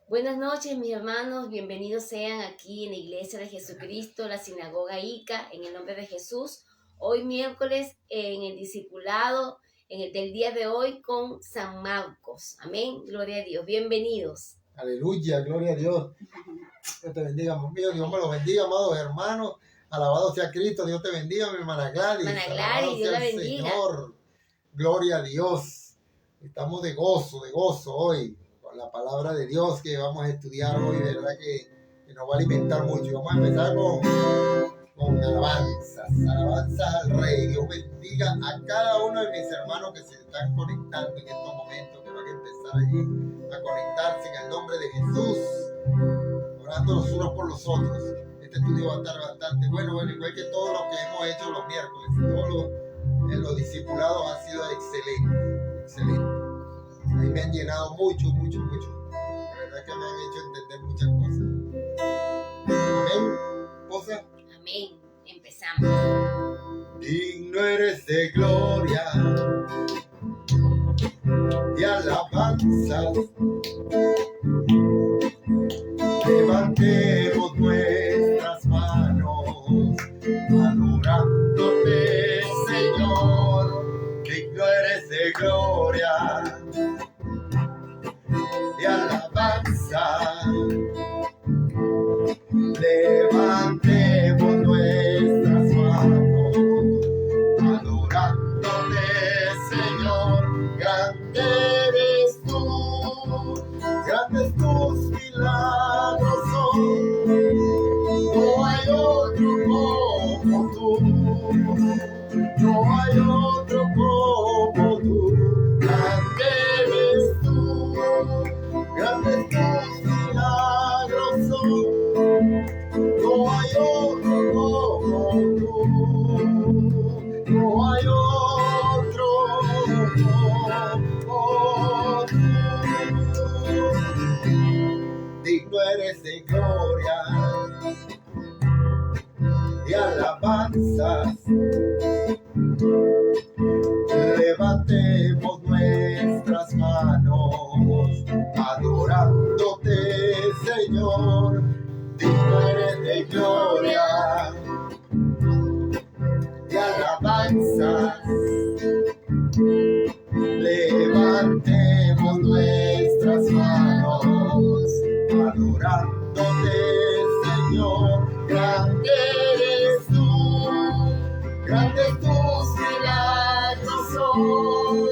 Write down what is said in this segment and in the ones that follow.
Buenas noches, mis hermanos. Bienvenidos sean aquí en la Iglesia de Jesucristo, la Sinagoga Ica, en el nombre de Jesús. Hoy miércoles en el discipulado del día de hoy con San Marcos. Amén. Gloria a Dios. Bienvenidos. Aleluya, gloria a Dios. Dios te bendiga, amor mío. Dios me los bendiga, amados hermanos. Alabado sea Cristo. Dios te bendiga, mi hermana Gladys. Hermana Gladys, Dios la bendiga. Señor. Gloria a Dios. Estamos de gozo hoy con la palabra de Dios que vamos a estudiar hoy. De verdad que nos va a alimentar mucho. Vamos a empezar con alabanzas. Alabanzas al Rey. Dios bendiga a cada uno de mis hermanos que se están conectando en estos momentos, que van a empezar allí a conectarse en el nombre de Jesús, orando los unos por los otros. Este estudio va a estar bastante bueno, igual que todo lo que hemos hecho los miércoles. En los discipulados ha sido excelente. Ahí me han llenado mucho. La verdad que me han hecho entender muchas cosas. Amén. ¿Cosa? Amén. Empezamos. Digno eres de gloria y alabanzas. Levantemos nuestras manos, adorándote, Señor. Digno eres de gloria y alabanza. Levantemos nuestras manos, adorándote, Señor. Grande eres tú, grandes tus milagros son. No hay otro como tú, no hay otro como tú. Grande eres tú, grandes tus milagros son. No hay otro como tú, no hay otro como tú. Digno eres de gloria y alabanzas. Levantemos nuestras manos, adorándote, Señor. Digno eres de gloria y alabanzas. Levantemos nuestras manos, adorándote, Señor. Grande eres tú, grandes tus milagros son.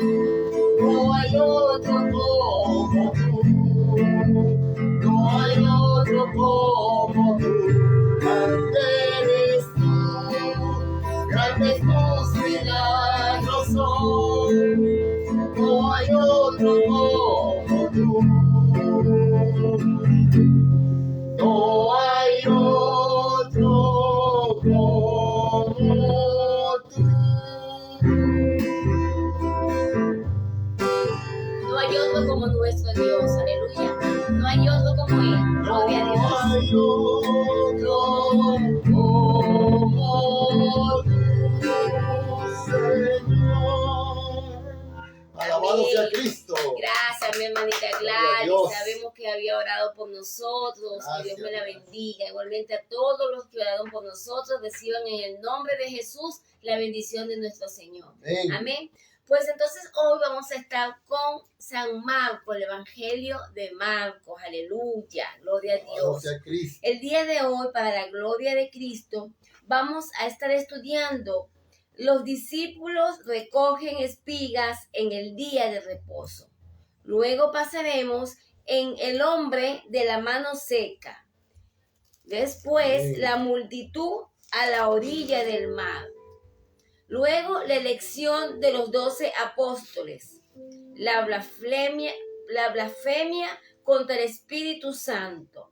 No hay otro como tú, no hay otro como tú. Grande eres tú, grandes tus milagros son. No hay otro como tú, no hay otro como tú. No hay otro como nuestro Dios. Aleluya. No hay otro como Él. Gloria a Dios. No hay otro como tú, Señor. Alabado sea Cristo. Gracias, mi hermanita Gladys. Sabemos que había orado por nosotros. Gracias, que Dios me la bendiga. Igualmente a todos los que oraron por nosotros, reciban en el nombre de Jesús la bendición de nuestro Señor. Amén. Amén. Pues entonces hoy vamos a estar con San Marcos, el Evangelio de Marcos. Aleluya, gloria a Dios. El día de hoy, para la gloria de Cristo, vamos a estar estudiando: los discípulos recogen espigas en el día de reposo. Luego pasaremos en el hombre de la mano seca. Después, la multitud a la orilla del mar. Luego, la elección de los 12 apóstoles. La blasfemia contra el Espíritu Santo.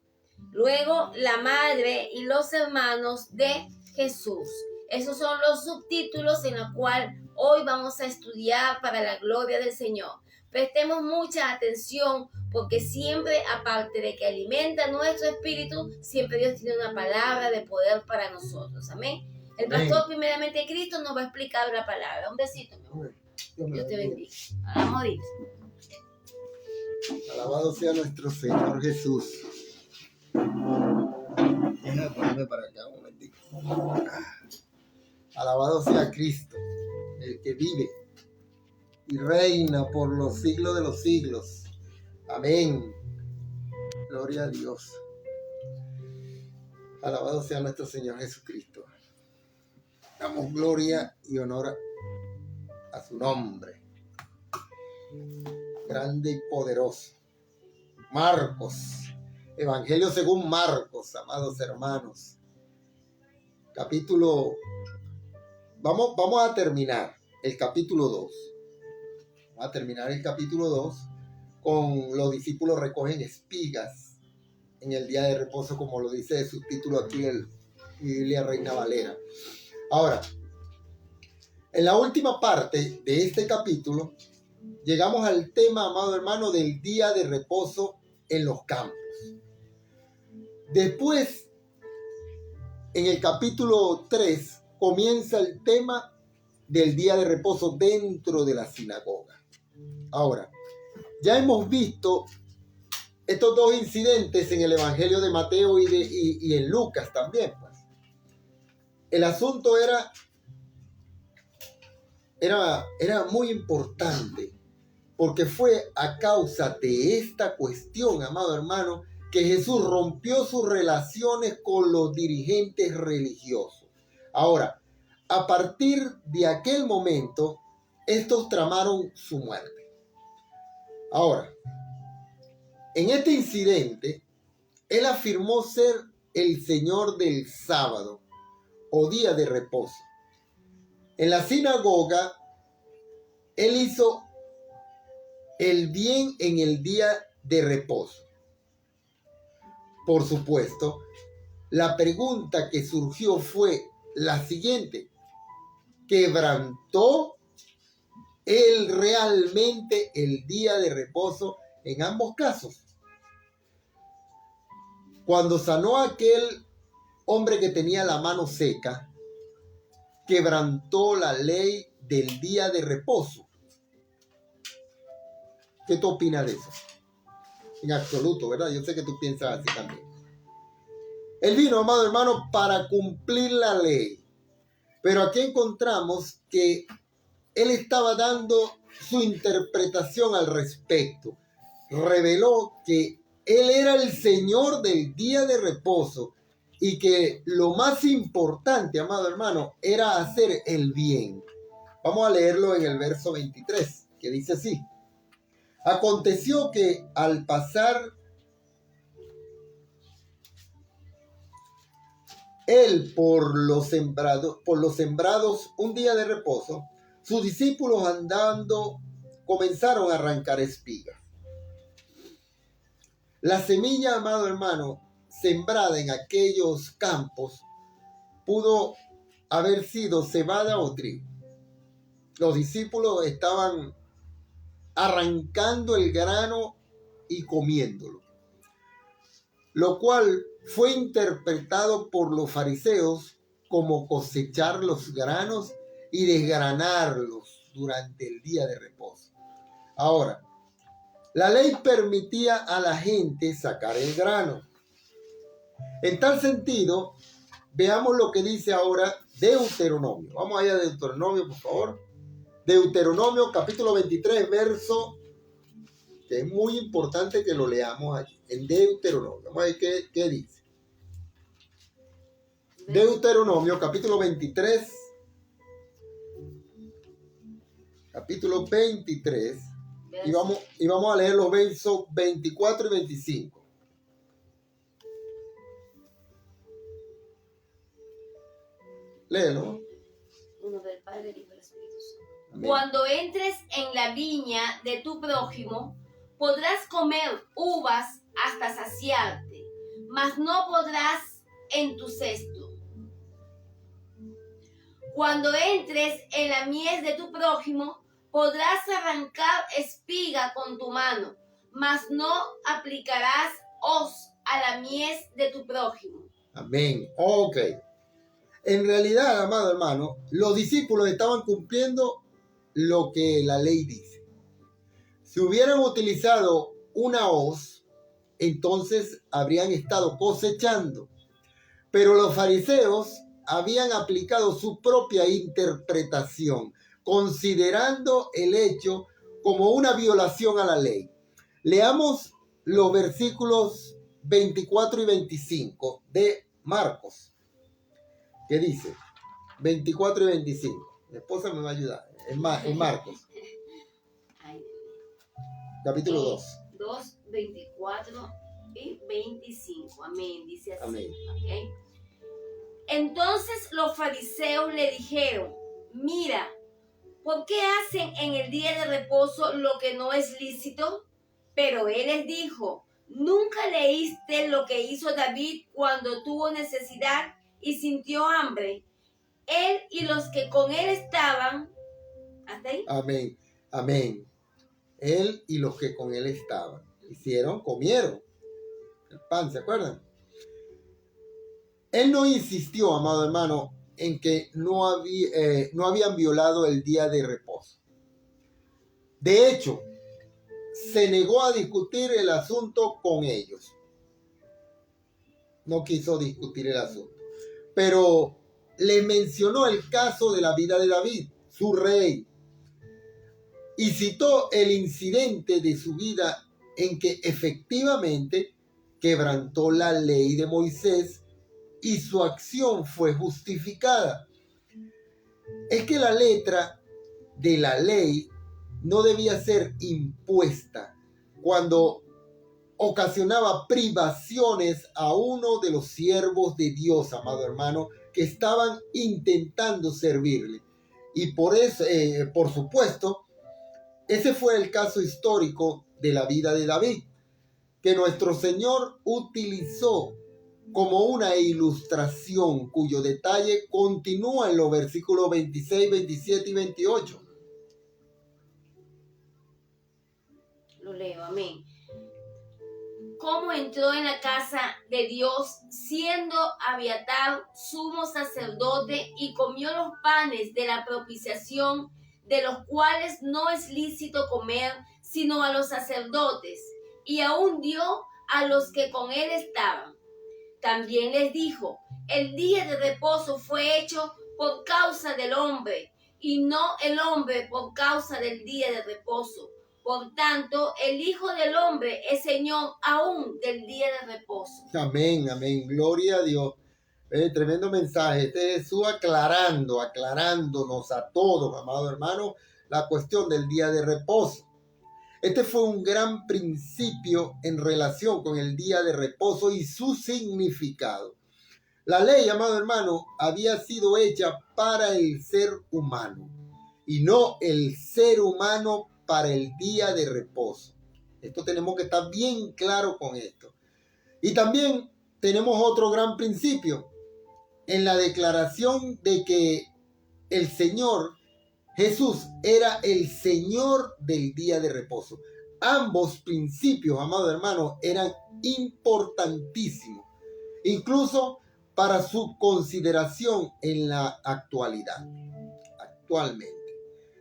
Luego, la madre y los hermanos de Jesús. Esos son los subtítulos en los cuales hoy vamos a estudiar para la gloria del Señor. Prestemos mucha atención, porque siempre, aparte de que alimenta nuestro espíritu, siempre Dios tiene una palabra de poder para nosotros. Amén. El pastor, primeramente Cristo, nos va a explicar la palabra. Un besito, mi amor. Dios te bendiga. Vamos a ir. Alabado sea nuestro Señor Jesús. Déjame ponerme para acá un momentito. Alabado sea Cristo, el que vive y reina por los siglos de los siglos. Amén. Gloria a Dios. Alabado sea nuestro Señor Jesucristo. Damos gloria y honor a su nombre. Grande y poderoso. Marcos. Evangelio según Marcos, amados hermanos. Capítulo... Vamos a terminar el capítulo 2. Vamos a terminar el capítulo 2 con los discípulos recogen espigas en el día de reposo, como lo dice el subtítulo aquí en Biblia Reina Valera. Ahora, en la última parte de este capítulo, llegamos al tema, amado hermano, del día de reposo en los campos. Después, en el capítulo 3, comienza el tema del día de reposo dentro de la sinagoga. Ahora, ya hemos visto estos dos incidentes en el Evangelio de Mateo y en Lucas también. Pues. El asunto era muy importante, porque fue a causa de esta cuestión, amado hermano, que Jesús rompió sus relaciones con los dirigentes religiosos. Ahora, a partir de aquel momento, estos tramaron su muerte. Ahora, en este incidente, él afirmó ser el Señor del sábado o día de reposo. En la sinagoga, él hizo el bien en el día de reposo. Por supuesto, la pregunta que surgió fue la siguiente: ¿quebrantó él realmente el día de reposo en ambos casos? Cuando sanó a aquel hombre que tenía la mano seca, quebrantó la ley del día de reposo. ¿Qué tú opinas de eso? En absoluto, ¿verdad? Yo sé que tú piensas así también. Él vino, amado hermano, para cumplir la ley. Pero aquí encontramos que él estaba dando su interpretación al respecto. Reveló que él era el Señor del día de reposo y que lo más importante, amado hermano, era hacer el bien. Vamos a leerlo en el verso 23, que dice así: aconteció que al pasar él por los sembrados un día de reposo, sus discípulos andando comenzaron a arrancar espigas. La semilla, amado hermano, sembrada en aquellos campos pudo haber sido cebada o trigo. Los discípulos estaban arrancando el grano y comiéndolo, lo cual fue interpretado por los fariseos como cosechar los granos y desgranarlos durante el día de reposo. Ahora, la ley permitía a la gente sacar el grano. En tal sentido, veamos lo que dice ahora Deuteronomio. Vamos allá a Deuteronomio, por favor. Deuteronomio capítulo 23, verso, que es muy importante que lo leamos allí, en Deuteronomio. Vamos a ver qué dice. Deuteronomio capítulo 23, capítulo 23, y vamos a leer los versos 24 y 25. Léelo. Uno del Padre, del Hijo y del Espíritu Santo. Amén. Cuando entres en la viña de tu prójimo, podrás comer uvas hasta saciarte, mas no podrás en tu cesto. Cuando entres en la mies de tu prójimo, podrás arrancar espiga con tu mano, mas no aplicarás hoz a la mies de tu prójimo. Amén. Ok. En realidad, amado hermano, los discípulos estaban cumpliendo lo que la ley dice. Si hubieran utilizado una hoz, entonces habrían estado cosechando. Pero los fariseos habían aplicado su propia interpretación, considerando el hecho como una violación a la ley. Leamos los versículos 24 y 25 de Marcos. ¿Qué dice? 24 y 25. Mi esposa me va a ayudar. En Marcos. Capítulo 2. 2, 24 y 25. Amén. Dice así. Amén. ¿Okay? Entonces los fariseos le dijeron: mira, ¿por qué hacen en el día de reposo lo que no es lícito? Pero él les dijo: ¿nunca leíste lo que hizo David cuando tuvo necesidad y sintió hambre? Él y los que con él estaban. ¿Hasta ahí? Amén. Amén. Él y los que con él estaban. Comieron el pan, ¿se acuerdan? Él no insistió, amado hermano, en que no habían violado el día de reposo. De hecho, se negó a discutir el asunto con ellos. No quiso discutir el asunto. Pero le mencionó el caso de la vida de David, su rey, y citó el incidente de su vida en que efectivamente quebrantó la ley de Moisés y su acción fue justificada. Es que la letra de la ley no debía ser impuesta cuando ocasionaba privaciones a uno de los siervos de Dios, amado hermano, que estaban intentando servirle. Y por eso, por supuesto, ese fue el caso histórico de la vida de David, que nuestro Señor utilizó como una ilustración cuyo detalle continúa en los versículos 26, 27 y 28. Lo leo, amén. Cómo entró en la casa de Dios siendo Abiatar sumo sacerdote y comió los panes de la propiciación, de los cuales no es lícito comer sino a los sacerdotes, y aún dio a los que con él estaban. También les dijo: el día de reposo fue hecho por causa del hombre, y no el hombre por causa del día de reposo. Por tanto, el Hijo del Hombre es Señor aún del día de reposo. Amén, amén. Gloria a Dios. Tremendo mensaje. Este es Jesús aclarándonos a todos, amado hermano, la cuestión del día de reposo. Este fue un gran principio en relación con el día de reposo y su significado. La ley, amado hermano, había sido hecha para el ser humano y no el ser humano para el día de reposo. Esto tenemos que estar bien claro con esto. Y también tenemos otro gran principio en la declaración de que el Señor Jesús era el Señor del día de reposo. Ambos principios, amado hermano, eran importantísimos, incluso para su consideración en la actualidad. Actualmente.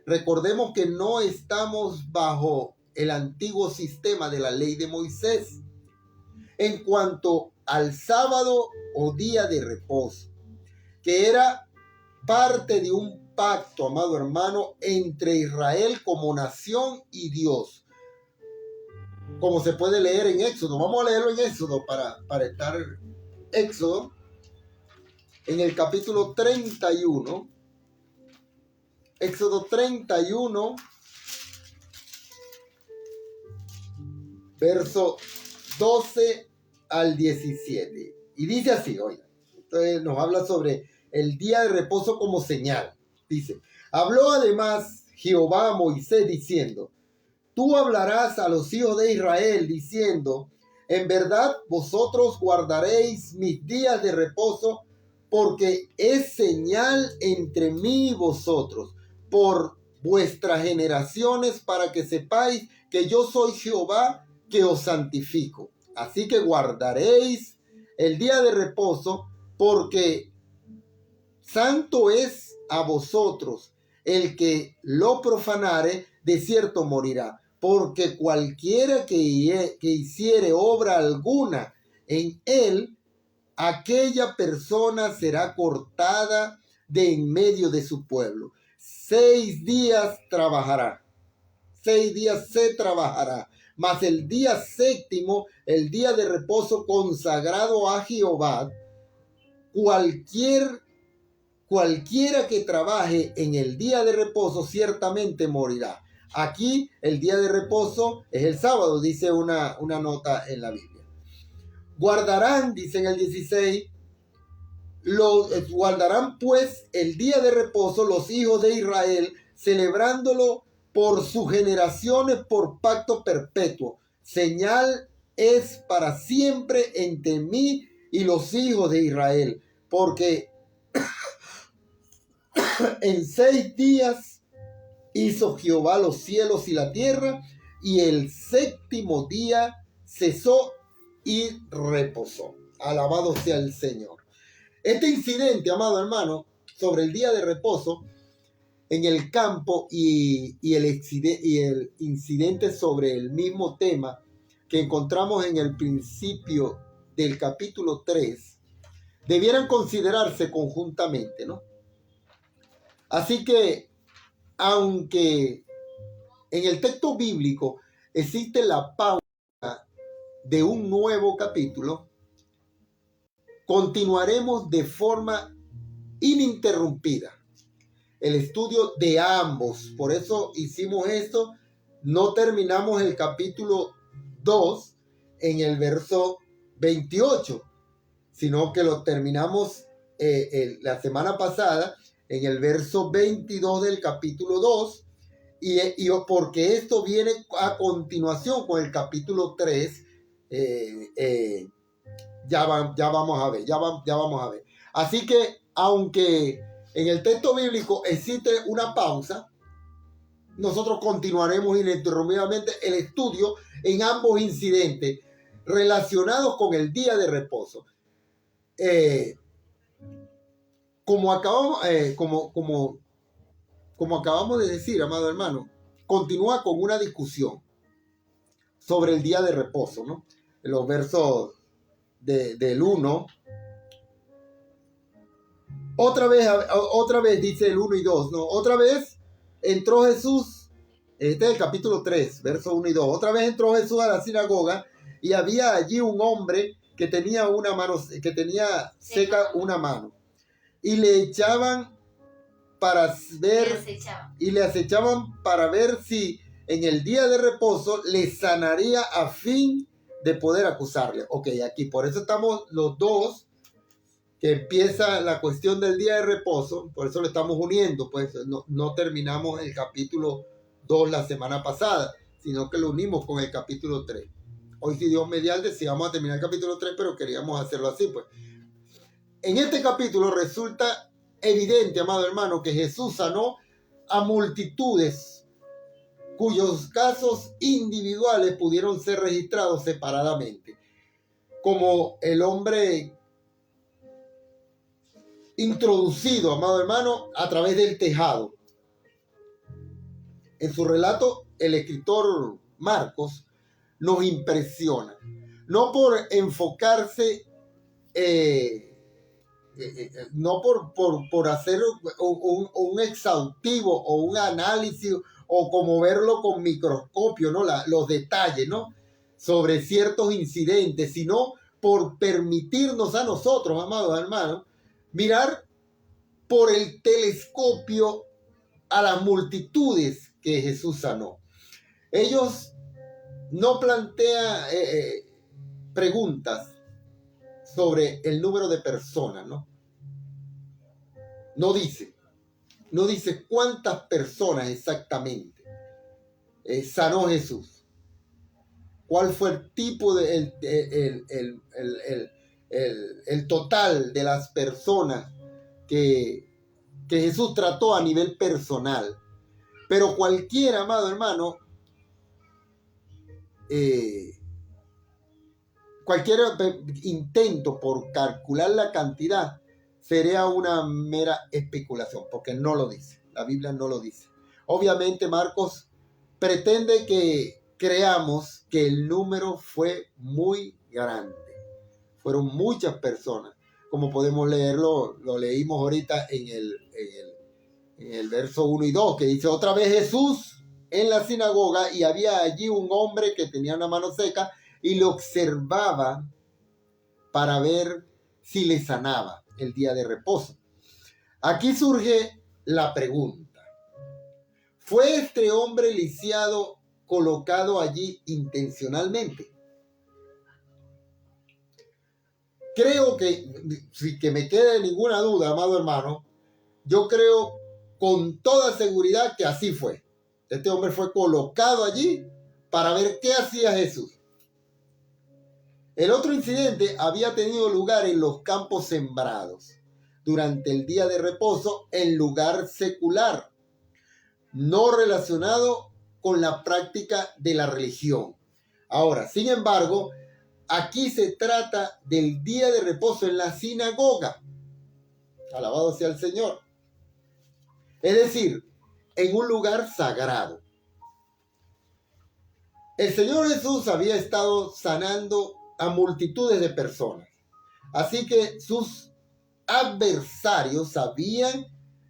Recordemos que no estamos bajo el antiguo sistema de la ley de Moisés en cuanto al sábado o día de reposo, que era parte de un pacto, amado hermano, entre Israel como nación y Dios, como se puede leer en Éxodo. Vamos a leerlo en Éxodo para estar. Éxodo, en el capítulo 31, Éxodo 31, verso 12 al 17. Y dice así, oiga, entonces nos habla sobre el día de reposo como señal. Dice: habló además Jehová a Moisés diciendo: tú hablarás a los hijos de Israel diciendo: en verdad vosotros guardaréis mis días de reposo, porque es señal entre mí y vosotros, por vuestras generaciones, para que sepáis que yo soy Jehová, que os santifico. Así que guardaréis el día de reposo, porque santo es a vosotros. El que lo profanare, de cierto morirá. porque cualquiera que hiciere obra alguna en él, aquella persona será cortada de en medio de su pueblo. 6 días trabajará, 6 días se trabajará, mas el día séptimo, el día de reposo consagrado a Jehová. Cualquiera que trabaje en el día de reposo ciertamente morirá. Aquí el día de reposo es el sábado, dice una nota en la Biblia. Guardarán, dice en el 16, guardarán pues el día de reposo los hijos de Israel, celebrándolo por sus generaciones por pacto perpetuo. Señal es para siempre entre mí y los hijos de Israel, porque en 6 días hizo Jehová los cielos y la tierra, y el séptimo día cesó y reposó. Alabado sea el Señor. Este incidente, amado hermano, sobre el día de reposo en el campo y el incidente sobre el mismo tema que encontramos en el principio del capítulo 3, debieran considerarse conjuntamente, ¿no? Así que, aunque en el texto bíblico existe la pausa de un nuevo capítulo, continuaremos de forma ininterrumpida el estudio de ambos. Por eso hicimos esto. No terminamos el capítulo 2 en el verso 28, sino que lo terminamos la semana pasada en el verso 22 del capítulo 2, y porque esto viene a continuación con el capítulo 3, ya vamos a ver. Así que, aunque en el texto bíblico existe una pausa, nosotros continuaremos ininterrumpidamente el estudio en ambos incidentes relacionados con el día de reposo. Como acabamos de decir, amado hermano, continúa con una discusión sobre el día de reposo, ¿no? En los versos del 1. Otra vez dice el 1 y 2, ¿no? Otra vez entró Jesús, este es el capítulo 3, versos 1 y 2. Otra vez entró Jesús a la sinagoga y había allí un hombre que tenía seca una mano. Y le echaban para ver, y le acechaban para ver si en el día de reposo le sanaría a fin de poder acusarle. Ok, aquí por eso estamos los dos, que empieza la cuestión del día de reposo, por eso lo estamos uniendo, pues no terminamos el capítulo 2 la semana pasada, sino que lo unimos con el capítulo 3. Hoy, si Dios mediante, sí vamos a terminar el capítulo 3, pero queríamos hacerlo así, pues. En este capítulo resulta evidente, amado hermano, que Jesús sanó a multitudes cuyos casos individuales pudieron ser registrados separadamente, como el hombre introducido, amado hermano, a través del tejado. En su relato, el escritor Marcos nos impresiona, no por enfocarse, no por hacer un exhaustivo o un análisis o como verlo con microscopio, ¿no? Los detalles, ¿no? Sobre ciertos incidentes, sino por permitirnos a nosotros, amados hermanos, mirar por el telescopio a las multitudes que Jesús sanó. Ellos no plantean preguntas sobre el número de personas, ¿no? No dice cuántas personas exactamente sanó Jesús. ¿Cuál fue el tipo de el total de las personas que Jesús trató a nivel personal? Pero cualquier, amado hermano, cualquier intento por calcular la cantidad sería una mera especulación, porque no lo dice. La Biblia no lo dice. Obviamente Marcos pretende que creamos que el número fue muy grande. Fueron muchas personas. Como podemos leerlo, lo leímos ahorita en el verso 1 y 2, que dice: otra vez Jesús en la sinagoga, y había allí un hombre que tenía una mano seca, y lo observaba para ver si le sanaba el día de reposo. Aquí surge la pregunta: ¿fue este hombre lisiado colocado allí intencionalmente? Creo que, sin que me quede ninguna duda, amado hermano, yo creo con toda seguridad que así fue. Este hombre fue colocado allí para ver qué hacía Jesús. El otro incidente había tenido lugar en los campos sembrados durante el día de reposo, en lugar secular, no relacionado con la práctica de la religión. Ahora, sin embargo, aquí se trata del día de reposo en la sinagoga. Alabado sea el Señor. Es decir, en un lugar sagrado. El Señor Jesús había estado sanando a multitudes de personas. Así que sus adversarios sabían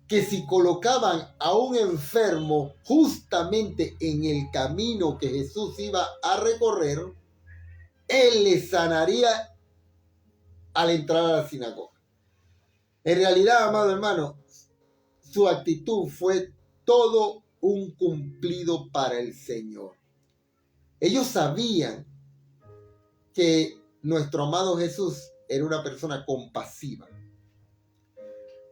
que si colocaban a un enfermo justamente en el camino que Jesús iba a recorrer, él le sanaría al entrar a la sinagoga. En realidad, amado hermano, su actitud fue todo un cumplido para el Señor. Ellos sabían que nuestro amado Jesús era una persona compasiva.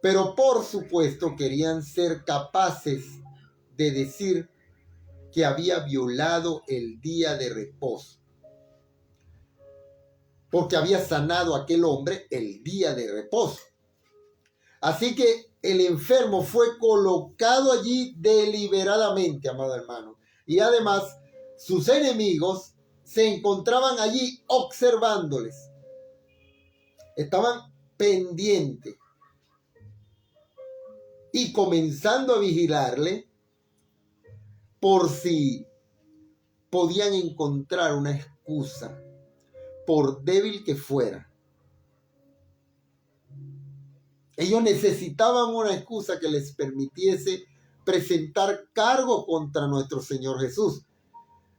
Pero por supuesto querían ser capaces de decir que había violado el día de reposo, porque había sanado a aquel hombre el día de reposo. Así que el enfermo fue colocado allí deliberadamente, amado hermano. Y además, sus enemigos se encontraban allí observándoles. Estaban pendientes y comenzando a vigilarle por si podían encontrar una excusa, por débil que fuera. Ellos necesitaban una excusa que les permitiese presentar cargo contra nuestro Señor Jesús.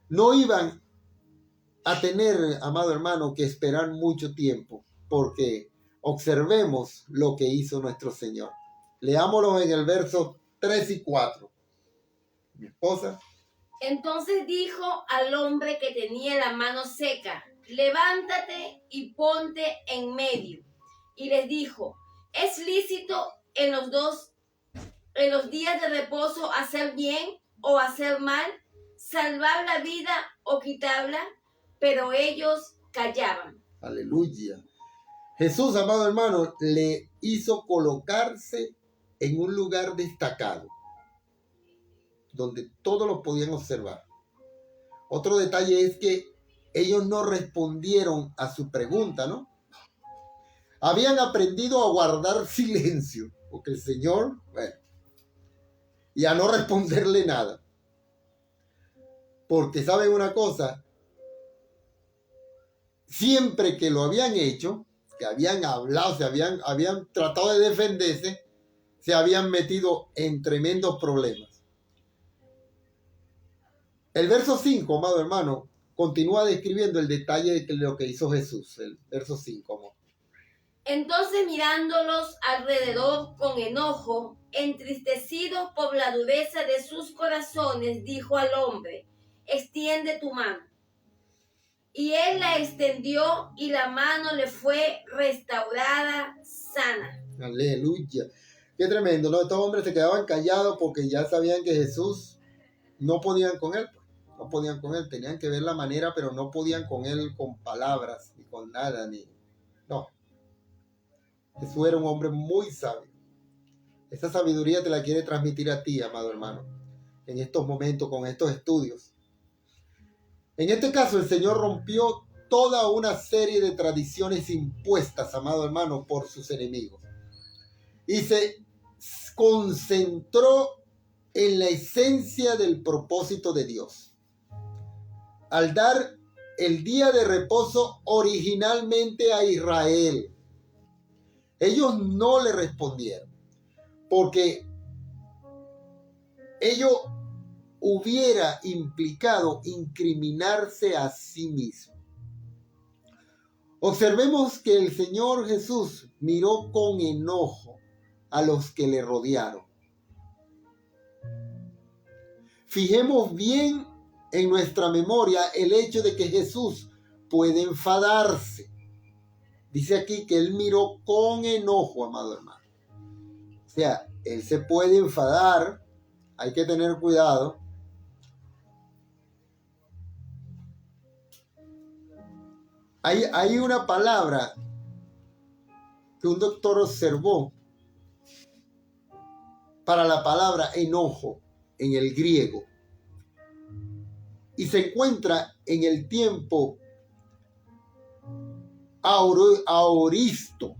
No iban a tener, amado hermano, que esperar mucho tiempo, porque observemos lo que hizo nuestro Señor. Leámoslo en el verso 3 y 4. Mi esposa. Entonces dijo al hombre que tenía la mano seca: levántate y ponte en medio. Y les dijo: ¿es lícito en los días de reposo hacer bien o hacer mal, salvar la vida o quitarla? Pero ellos callaban. Aleluya. Jesús, amado hermano, le hizo colocarse en un lugar destacado, donde todos lo podían observar. Otro detalle es que ellos no respondieron a su pregunta, ¿no? Habían aprendido a guardar silencio, porque el Señor, bueno, y a no responderle nada. Porque saben una cosa, siempre que lo habían hecho, que habían hablado, habían tratado de defenderse, se habían metido en tremendos problemas. El verso 5, amado hermano, continúa describiendo el detalle de lo que hizo Jesús. El verso 5, amor. Entonces, mirándolos alrededor con enojo, entristecidos por la dureza de sus corazones, dijo al hombre: extiende tu mano. Y él la extendió y la mano le fue restaurada sana. Aleluya. Qué tremendo, ¿no? Estos hombres se quedaban callados porque ya sabían que Jesús no podían con él. No podían con él. Tenían que ver la manera, pero no podían con él con palabras, ni con nada, no. Jesús era un hombre muy sabio. Esa sabiduría te la quiere transmitir a ti, amado hermano, en estos momentos, con estos estudios. En este caso, el Señor rompió toda una serie de tradiciones impuestas, amado hermano, por sus enemigos. Y se concentró en la esencia del propósito de Dios. Al dar el día de reposo originalmente a Israel, ellos no le respondieron, porque ello hubiera implicado incriminarse a sí mismo. Observemos que el Señor Jesús miró con enojo a los que le rodearon. Fijemos bien en nuestra memoria el hecho de que Jesús puede enfadarse. Dice aquí que él miró con enojo, amado hermano. O sea, él se puede enfadar, hay que tener cuidado. Hay una palabra que un doctor observó para la palabra enojo en el griego. Y se encuentra en el tiempo aoristo,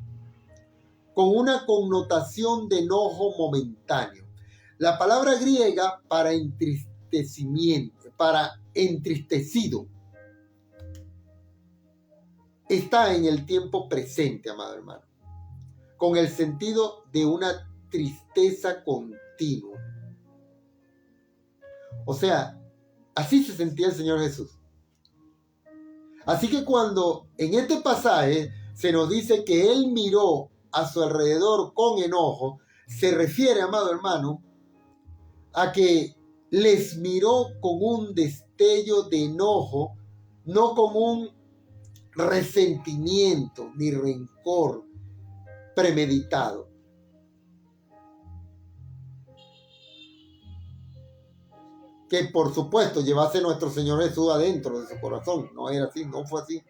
con una connotación de enojo momentáneo. La palabra griega para entristecimiento, para entristecido, está en el tiempo presente, amado hermano, con el sentido de una tristeza continua. O sea, así se sentía el Señor Jesús. Así que cuando en este pasaje se nos dice que él miró a su alrededor con enojo, se refiere, amado hermano, a que les miró con un destello de enojo, no con un resentimiento ni rencor premeditado. Que por supuesto llevase nuestro Señor Jesús adentro de su corazón. No era así, no fue así.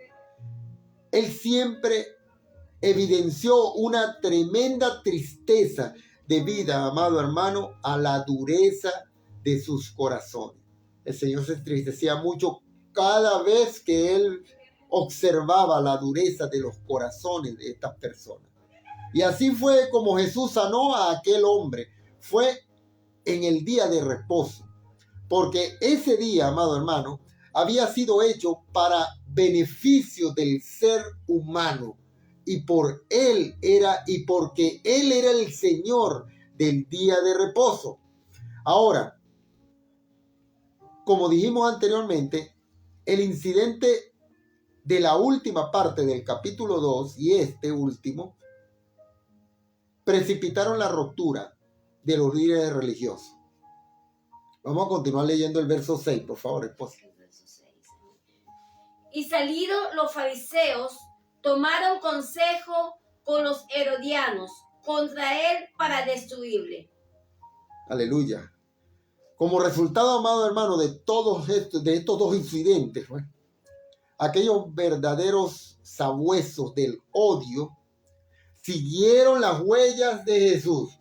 Él siempre evidenció una tremenda tristeza debida, amado hermano, a la dureza de sus corazones. El Señor se entristecía mucho cada vez que él observaba la dureza de los corazones de estas personas. Y así fue como Jesús sanó a aquel hombre. Fue en el día de reposo. Porque ese día, amado hermano, había sido hecho para beneficio del ser humano. Y porque él era el Señor del día de reposo. Ahora, como dijimos anteriormente, el incidente de la última parte del capítulo 2 y este último precipitaron la ruptura de los líderes religiosos. Vamos a continuar leyendo el verso 6, por favor, esposa. Y salidos los fariseos, tomaron consejo con los herodianos contra él para destruirle. Aleluya. Como resultado, amado hermano, de estos dos incidentes, aquellos verdaderos sabuesos del odio siguieron las huellas de Jesús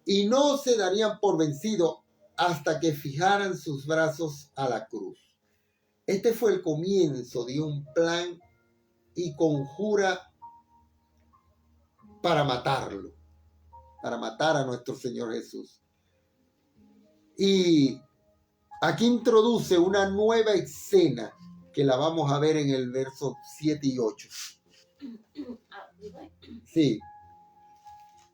y no se darían por vencidos hasta que fijaran sus brazos a la cruz. Este fue el comienzo de un plan y conjura para matarlo, para matar a nuestro Señor Jesús. Y aquí introduce una nueva escena que la vamos a ver en el verso 7 y 8. Sí.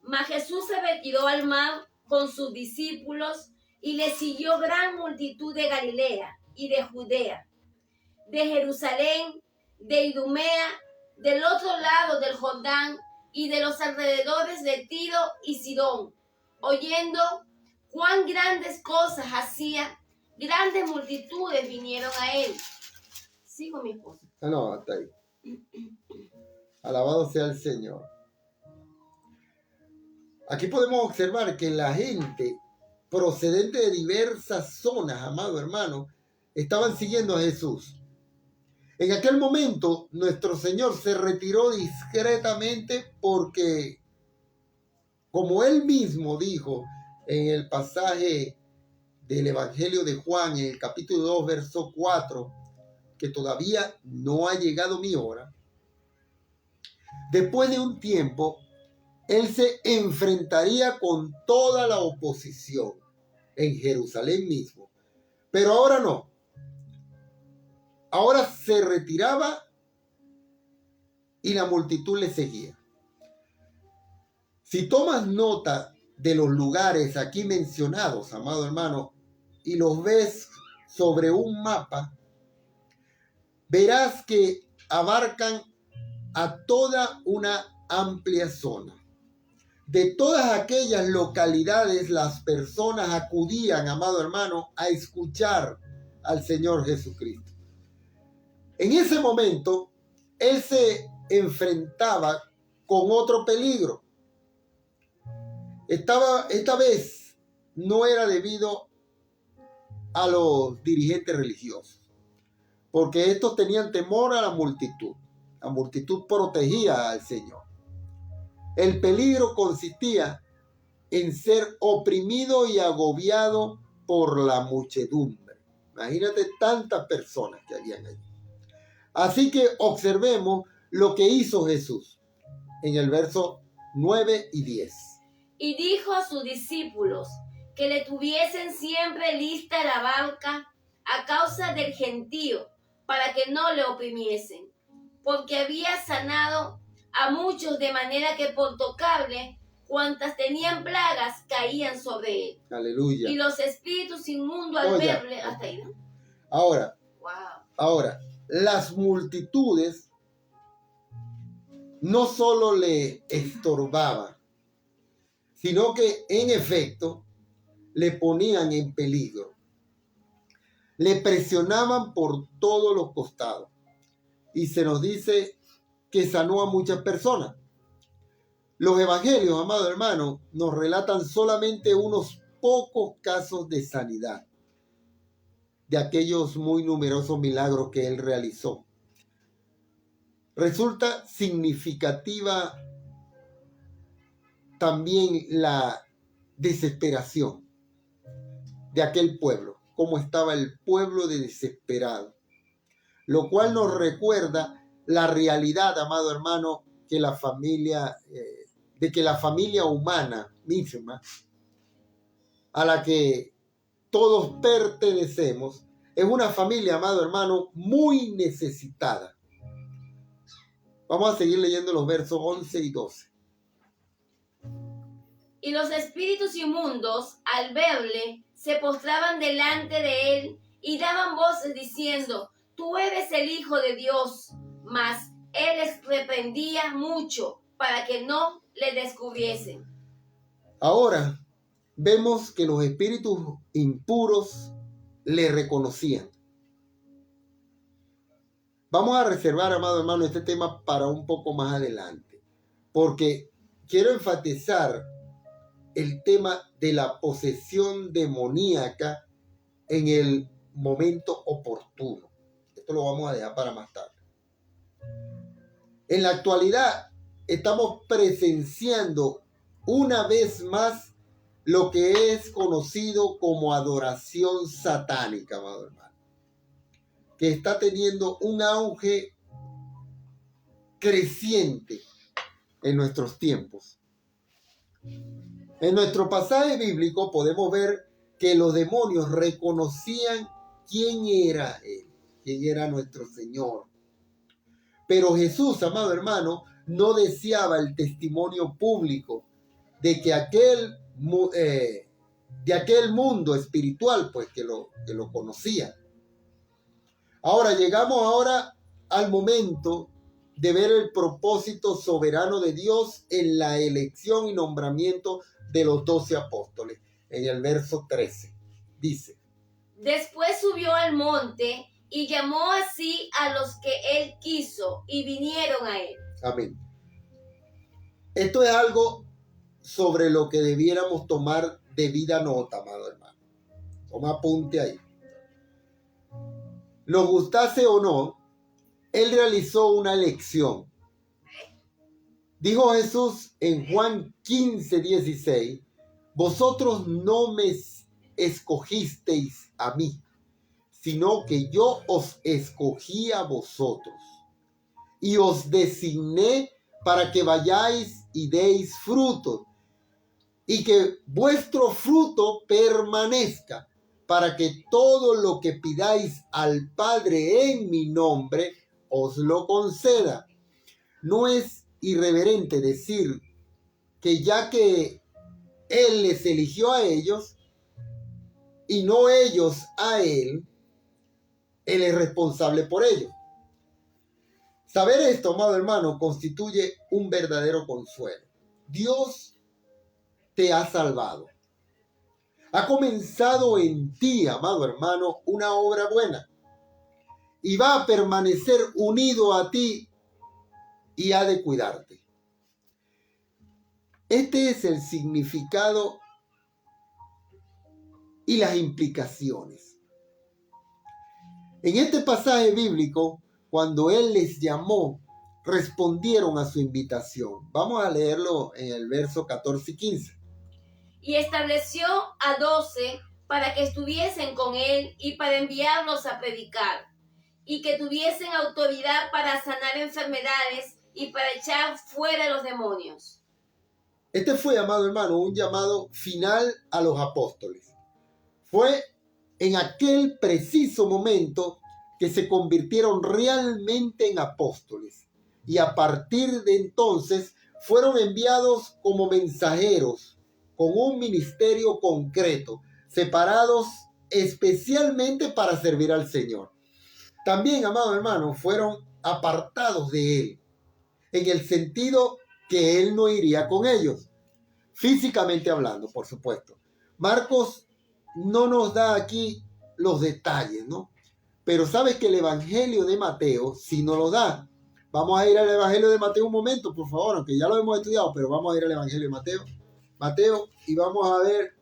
Mas Jesús se retiró al mar con sus discípulos y le siguió gran multitud de Galilea y de Judea, de Jerusalén, de Idumea, del otro lado del Jordán y de los alrededores de Tiro y Sidón, oyendo cuán grandes cosas hacía, grandes multitudes vinieron a él. Sigo, mi esposa. No, hasta ahí. Alabado sea el Señor. Aquí podemos observar que la gente procedente de diversas zonas, amado hermano, estaban siguiendo a Jesús. En aquel momento, nuestro Señor se retiró discretamente porque, como él mismo dijo en el pasaje del Evangelio de Juan, en el capítulo 2, verso 4, que todavía no ha llegado mi hora, después de un tiempo, él se enfrentaría con toda la oposición. en Jerusalén mismo. Pero ahora no. Ahora se retiraba y la multitud le seguía. Si tomas nota de los lugares aquí mencionados, amado hermano, y los ves sobre un mapa, verás que abarcan a toda una amplia zona. De todas aquellas localidades, las personas acudían, amado hermano, a escuchar al Señor Jesucristo. En ese momento, Él se enfrentaba con otro peligro. Esta vez no era debido a los dirigentes religiosos, porque estos tenían temor a la multitud. La multitud protegía al Señor. El peligro consistía en ser oprimido y agobiado por la muchedumbre. Imagínate tantas personas que habían allí. Así que observemos lo que hizo Jesús en el verso 9 y 10. Y dijo a sus discípulos que le tuviesen siempre lista la barca a causa del gentío, para que no le oprimiesen, porque había sanado a muchos de manera que por tocarle, cuantas tenían plagas caían sobre él. Aleluya. Y los espíritus inmundos al verle, hasta ahí, ¿no? Ahora, las multitudes no solo le estorbaban, sino que en efecto le ponían en peligro. Le presionaban por todos los costados. Y se nos dice que sanó a muchas personas. Los evangelios, amado hermano, nos relatan solamente unos pocos casos de sanidad, de aquellos muy numerosos milagros que él realizó. Resulta significativa también la desesperación de aquel pueblo, cómo estaba el pueblo de desesperado, lo cual nos recuerda la realidad, amado hermano, que la familia, de que la familia humana misma, a la que todos pertenecemos, es una familia, amado hermano, muy necesitada. Vamos a seguir leyendo los versos 11 y 12. Y los espíritus inmundos, al verle, se postraban delante de él y daban voces diciendo: Tú eres el Hijo de Dios. Mas él les reprendía mucho para que no le descubriesen. Ahora vemos que los espíritus impuros le reconocían. Vamos a reservar, amado hermano, este tema para un poco más adelante, porque quiero enfatizar el tema de la posesión demoníaca en el momento oportuno. Esto lo vamos a dejar para más tarde. En la actualidad estamos presenciando una vez más lo que es conocido como adoración satánica, amado hermano, que está teniendo un auge creciente en nuestros tiempos. En nuestro pasaje bíblico podemos ver que los demonios reconocían quién era él, quién era nuestro Señor. Pero Jesús, amado hermano, no deseaba el testimonio público de que aquel mundo espiritual, pues que lo conocía. Ahora llegamos al momento de ver el propósito soberano de Dios en la elección y nombramiento de los 12 apóstoles. En el verso 13 dice: Después subió al monte y llamó así a los que él quiso y vinieron a él. Amén. Esto es algo sobre lo que debiéramos tomar debida nota, amado hermano. Toma apunte ahí. Lo gustase o no, él realizó una elección. Dijo Jesús en Juan 15:16: Vosotros no me escogisteis a mí, sino que yo os escogí a vosotros y os designé para que vayáis y deis fruto, y que vuestro fruto permanezca, para que todo lo que pidáis al Padre en mi nombre os lo conceda. No es irreverente decir que ya que Él les eligió a ellos y no ellos a Él, Él es responsable por ello. Saber esto, amado hermano, constituye un verdadero consuelo. Dios te ha salvado. Ha comenzado en ti, amado hermano, una obra buena. Y va a permanecer unido a ti y ha de cuidarte. Este es el significado y las implicaciones. En este pasaje bíblico, cuando Él les llamó, respondieron a su invitación. Vamos a leerlo en el verso 14 y 15. Y estableció a 12 para que estuviesen con Él y para enviarlos a predicar, y que tuviesen autoridad para sanar enfermedades y para echar fuera los demonios. Este fue, amado hermano, un llamado final a los apóstoles. Fue en aquel preciso momento que se convirtieron realmente en apóstoles. Y a partir de entonces fueron enviados como mensajeros con un ministerio concreto, separados especialmente para servir al Señor. También, amado hermano, fueron apartados de Él, en el sentido que Él no iría con ellos, físicamente hablando, por supuesto. Marcos no nos da aquí los detalles, ¿no? Pero sabes que el Evangelio de Mateo sí nos lo da. Vamos a ir al Evangelio de Mateo un momento, por favor, aunque ya lo hemos estudiado, pero vamos a ir al Evangelio de Mateo, y vamos a ver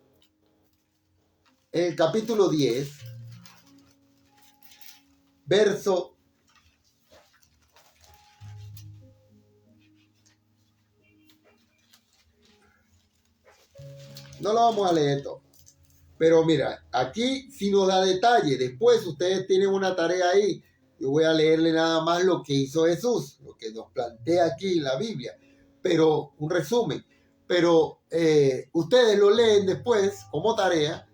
el capítulo 10, verso 1. No lo vamos a leer todo. Pero mira, aquí sí nos da detalle. Después ustedes tienen una tarea ahí. Yo voy a leerle nada más lo que hizo Jesús, lo que nos plantea aquí en la Biblia. Pero un resumen. Pero ustedes lo leen después como tarea.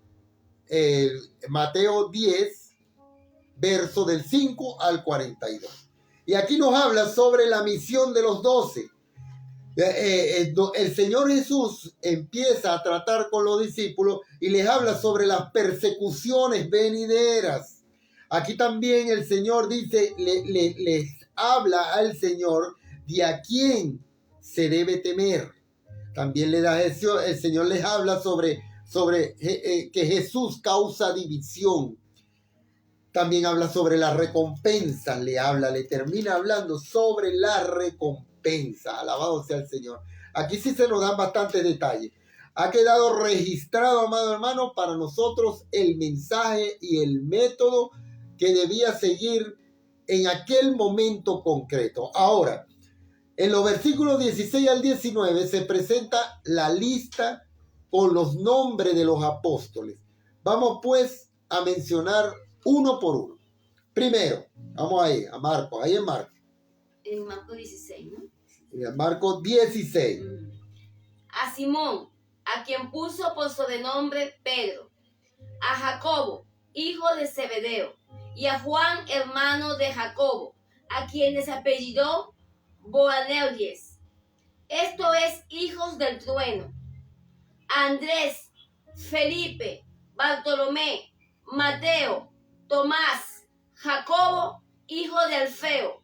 Mateo 10, verso del 5 al 42. Y aquí nos habla sobre la misión de los 12. El Señor Jesús empieza a tratar con los discípulos y les habla sobre las persecuciones venideras. Aquí también el Señor dice, les habla al Señor de a quién se debe temer. También el Señor les habla sobre que Jesús causa división. También habla sobre las recompensas, le termina hablando sobre la recompensa. Alabado sea el Señor. Aquí sí se nos dan bastantes detalles. Ha quedado registrado, amado hermano, para nosotros el mensaje y el método que debía seguir en aquel momento concreto. Ahora, en los versículos 16 al 19 se presenta la lista con los nombres de los apóstoles. Vamos pues a mencionar uno por uno. Primero, vamos ahí, a Marcos, ahí en Marcos. En Marcos 16, ¿no? En Marcos 16. A Simón, a quien puso por sobrenombre Pedro, a Jacobo, hijo de Zebedeo, y a Juan, hermano de Jacobo, a quienes apellidó Boanerges, esto es, hijos del trueno, a Andrés, Felipe, Bartolomé, Mateo, Tomás, Jacobo, hijo de Alfeo,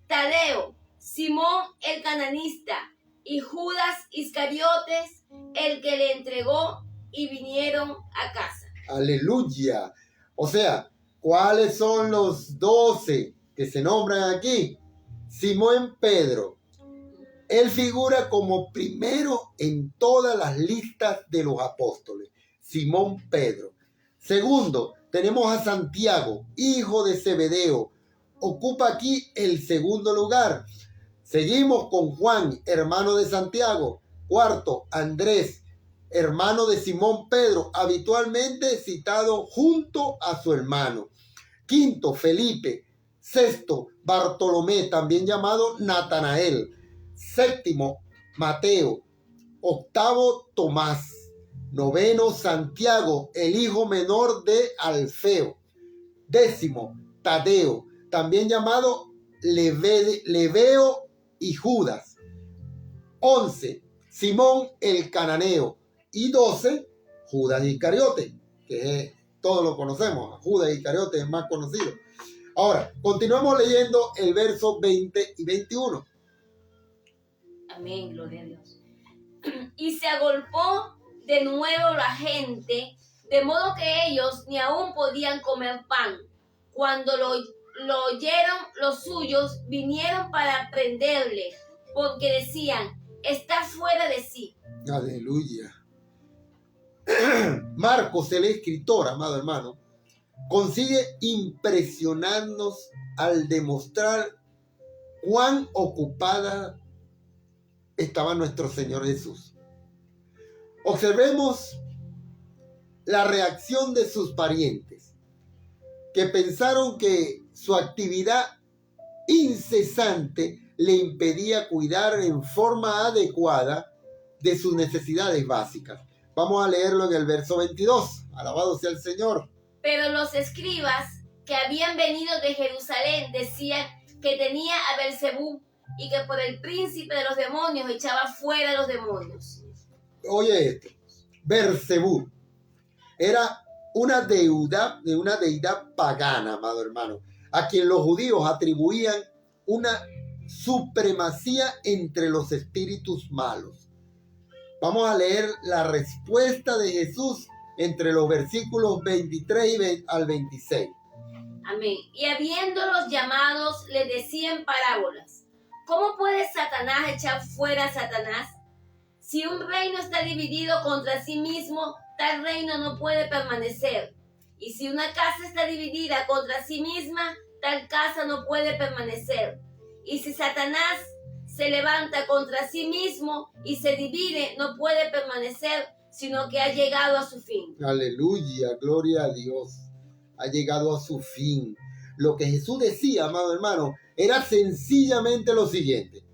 Tadeo, Simón el cananista y Judas Iscariotes, el que le entregó, y vinieron a casa. Aleluya. O sea, ¿cuáles son los 12 que se nombran aquí? Simón Pedro. Él figura como primero en todas las listas de los apóstoles. Simón Pedro. Segundo, tenemos a Santiago, hijo de Zebedeo. Ocupa aquí el segundo lugar. Seguimos con Juan, hermano de Santiago. Cuarto, Andrés, hermano de Simón Pedro, habitualmente citado junto a su hermano. Quinto, Felipe. Sexto, Bartolomé, también llamado Natanael. Séptimo, Mateo. octavo Tomás, noveno Santiago, el hijo menor de Alfeo, décimo Tadeo, también llamado Leveo y Judas, 11 Simón el cananeo y 12 Judas Iscariote, que todos lo conocemos. Judas Iscariote es más conocido. Ahora, continuamos leyendo el verso 20 y 21. Amén, gloria a Dios. Y se agolpó de nuevo la gente, de modo que ellos ni aún podían comer pan. Cuando lo oyeron los suyos, vinieron para prenderle, porque decían, está fuera de sí. Aleluya. Marcos, el escritor, amado hermano, consigue impresionarnos al demostrar cuán ocupada estaba nuestro Señor Jesús. Observemos la reacción de sus parientes, que pensaron que su actividad incesante le impedía cuidar en forma adecuada de sus necesidades básicas. Vamos a leerlo en el verso 22. Alabado sea el Señor. Pero los escribas que habían venido de Jerusalén decían que tenía a Belzebú y que por el príncipe de los demonios echaba fuera a los demonios. Oye esto, Belzebú era una deidad pagana, amado hermano, a quien los judíos atribuían una supremacía entre los espíritus malos. Vamos a leer la respuesta de Jesús entre los versículos 23 al 26. Amén. Y habiéndolos llamados, les decía en parábolas, ¿cómo puede Satanás echar fuera a Satanás? Si un reino está dividido contra sí mismo, tal reino no puede permanecer. Y si una casa está dividida contra sí misma, tal casa no puede permanecer. Y si Satanás se levanta contra sí mismo y se divide, no puede permanecer, sino que ha llegado a su fin. Aleluya, gloria a Dios. Ha llegado a su fin. Lo que Jesús decía, amado hermano, era sencillamente lo siguiente.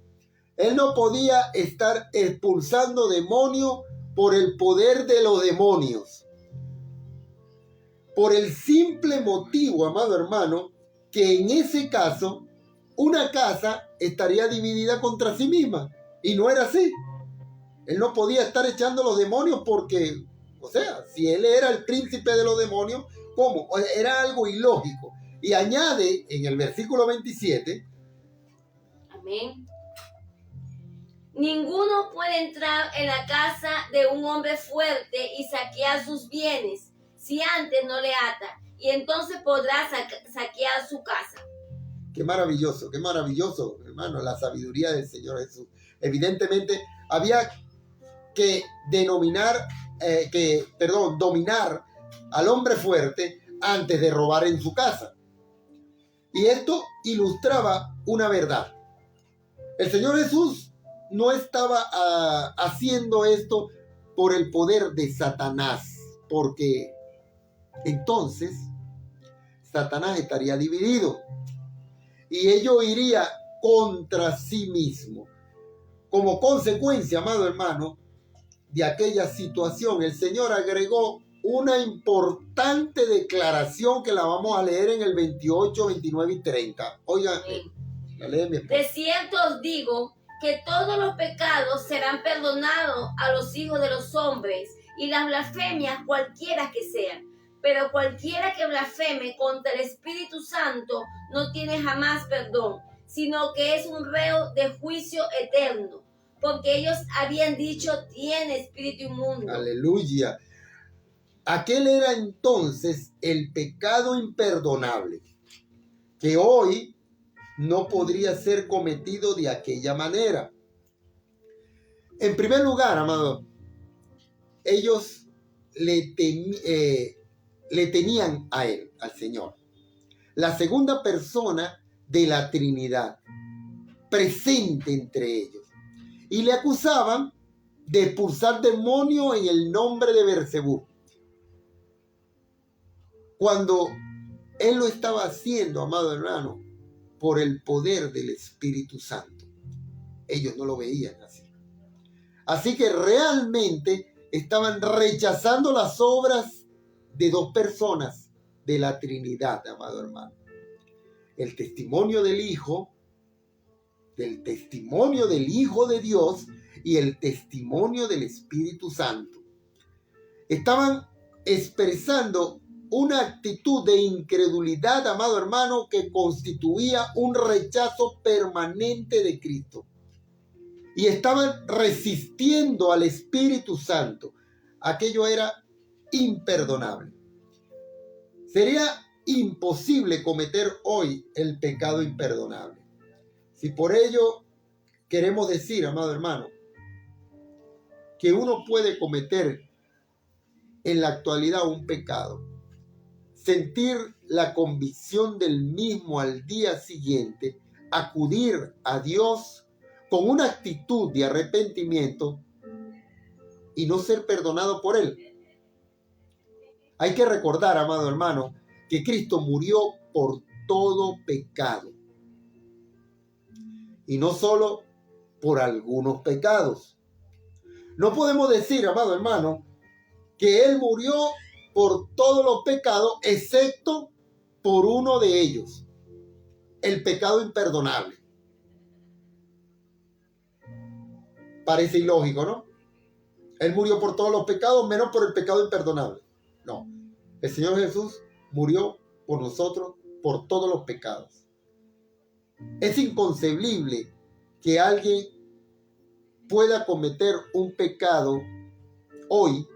Él no podía estar expulsando demonios por el poder de los demonios. Por el simple motivo, amado hermano, que en ese caso una casa estaría dividida contra sí misma. Y no era así. Él no podía estar echando los demonios porque, o sea, si él era el príncipe de los demonios, ¿cómo? Era algo ilógico. Y añade en el versículo 27. Amén. Ninguno puede entrar en la casa de un hombre fuerte y saquear sus bienes si antes no le ata. Y entonces podrá saquear su casa. Qué maravilloso, hermano, la sabiduría del Señor Jesús. Evidentemente, había que dominar al hombre fuerte antes de robar en su casa. Y esto ilustraba una verdad. El Señor Jesús no estaba haciendo esto por el poder de Satanás, porque entonces Satanás estaría dividido y ello iría contra sí mismo. Como consecuencia, amado hermano, de aquella situación, el Señor agregó una importante declaración que la vamos a leer en el 28, 29 y 30. Oigan, la lee mi esposa. De cierto os digo que todos los pecados serán perdonados a los hijos de los hombres y las blasfemias cualquiera que sean. Pero cualquiera que blasfeme contra el Espíritu Santo no tiene jamás perdón, sino que es un reo de juicio eterno, porque ellos habían dicho, tiene espíritu inmundo. Aleluya. Aquel era entonces el pecado imperdonable, que hoy no podría ser cometido de aquella manera. En primer lugar, amado, ellos le tenían a él, al Señor, la segunda persona de la Trinidad, presente entre ellos, y le acusaban de expulsar demonios en el nombre de Belzebú, cuando él lo estaba haciendo, amado hermano, por el poder del Espíritu Santo. Ellos no lo veían así. Así que realmente estaban rechazando las obras de dos personas de la Trinidad, amado hermano. El testimonio del Hijo de Dios y el testimonio del Espíritu Santo. Estaban expresando una actitud de incredulidad, amado hermano, que constituía un rechazo permanente de Cristo. Y estaban resistiendo al Espíritu Santo. Aquello era imperdonable. Sería imposible cometer hoy el pecado imperdonable. Si por ello queremos decir, amado hermano, que uno puede cometer en la actualidad un pecado, sentir la convicción del mismo al día siguiente, acudir a Dios con una actitud de arrepentimiento y no ser perdonado por Él. Hay que recordar, amado hermano, que Cristo murió por todo pecado. Y no solo por algunos pecados. No podemos decir, amado hermano, que Él murió por todos los pecados, excepto por uno de ellos, el pecado imperdonable. Parece ilógico, ¿no? Él murió por todos los pecados, menos por el pecado imperdonable. No, el Señor Jesús murió por nosotros, por todos los pecados. Es inconcebible que alguien pueda cometer un pecado hoy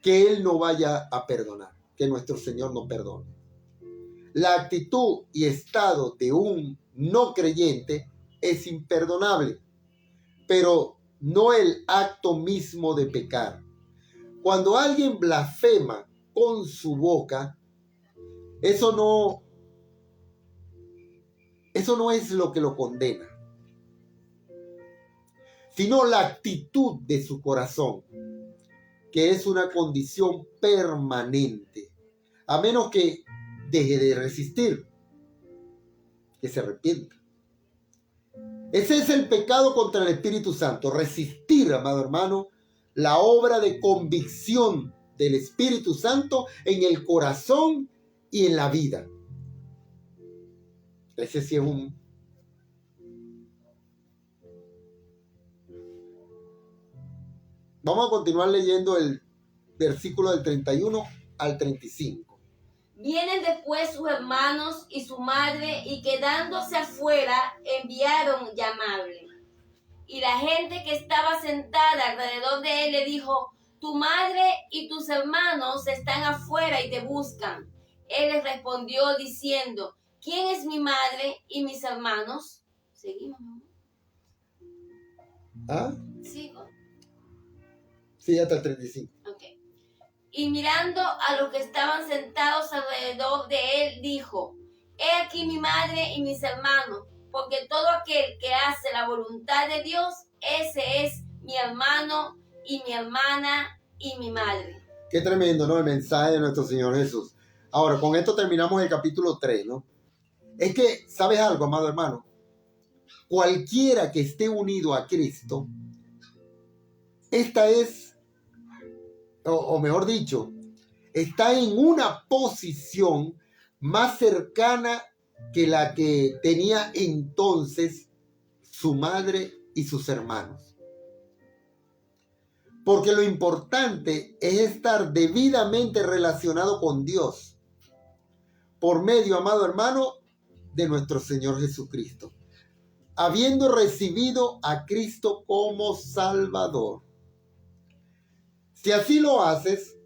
que Él no vaya a perdonar, que nuestro Señor no perdone. La actitud y estado de un no creyente es imperdonable, pero no el acto mismo de pecar. Cuando alguien blasfema con su boca, eso no es lo que lo condena, sino la actitud de su corazón, que es una condición permanente, a menos que deje de resistir, que se arrepienta. Ese es el pecado contra el Espíritu Santo, resistir, amado hermano, la obra de convicción del Espíritu Santo en el corazón y en la vida. Ese sí es un... Vamos a continuar leyendo el versículo del 31 al 35. Vienen después sus hermanos y su madre, y quedándose afuera, enviaron llamarle. Y la gente que estaba sentada alrededor de él le dijo: tu madre y tus hermanos están afuera y te buscan. Él les respondió diciendo: ¿quién es mi madre y mis hermanos? Seguimos, ¿no? ¿Ah? ¿Sigo? Sí, hasta el 35. Ok. Y mirando a los que estaban sentados alrededor de él, dijo: he aquí mi madre y mis hermanos, porque todo aquel que hace la voluntad de Dios, ese es mi hermano y mi hermana y mi madre. Qué tremendo, ¿no? El mensaje de nuestro Señor Jesús. Ahora, con esto terminamos el capítulo 3, ¿no? Es que, ¿sabes algo, amado hermano? Cualquiera que esté unido a Cristo, esta es, o mejor dicho, está en una posición más cercana que la que tenía entonces su madre y sus hermanos. Porque lo importante es estar debidamente relacionado con Dios por medio, amado hermano, de nuestro Señor Jesucristo, habiendo recibido a Cristo como Salvador. Si así lo haces,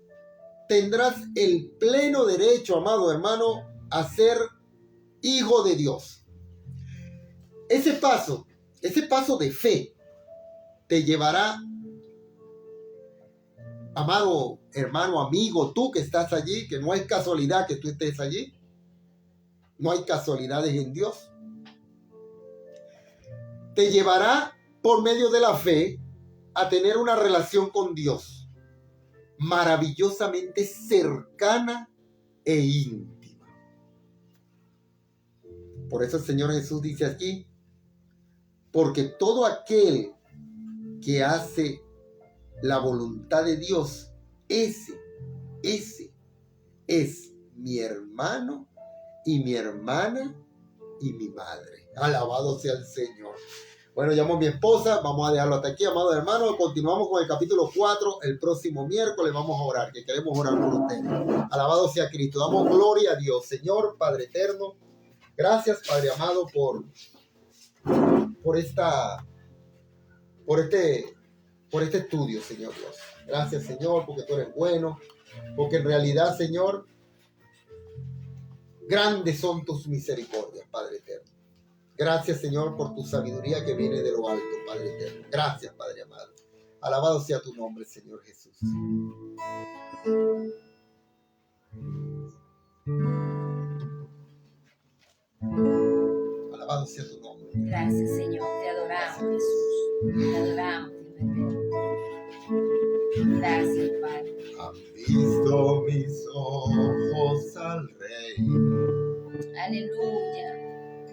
tendrás el pleno derecho, amado hermano, a ser hijo de Dios. Ese paso de fe te llevará, amado hermano, amigo, tú que estás allí, que no es casualidad que tú estés allí. No hay casualidades en Dios. Te llevará por medio de la fe a tener una relación con Dios maravillosamente cercana e íntima. Por eso el Señor Jesús dice aquí: porque todo aquel que hace la voluntad de Dios, ese es mi hermano y mi hermana y mi madre. Alabado sea el Señor. Bueno, llamo a mi esposa, vamos a dejarlo hasta aquí, amados hermanos. Continuamos con el capítulo 4 el próximo miércoles. Vamos a orar, que queremos orar por ustedes. Alabado sea Cristo. Damos gloria a Dios. Señor, Padre eterno, gracias, Padre amado, por este estudio, Señor Dios. Gracias, Señor, porque tú eres bueno, porque en realidad, Señor, grandes son tus misericordias, Padre eterno. Gracias, Señor, por tu sabiduría que viene de lo alto, Padre eterno. Gracias, Padre amado. Alabado sea tu nombre, Señor Jesús. Alabado sea tu nombre. Gracias, Señor. Te adoramos, Jesús. Te adoramos, Dios. Gracias, Padre. Han visto mis ojos al Rey. Aleluya.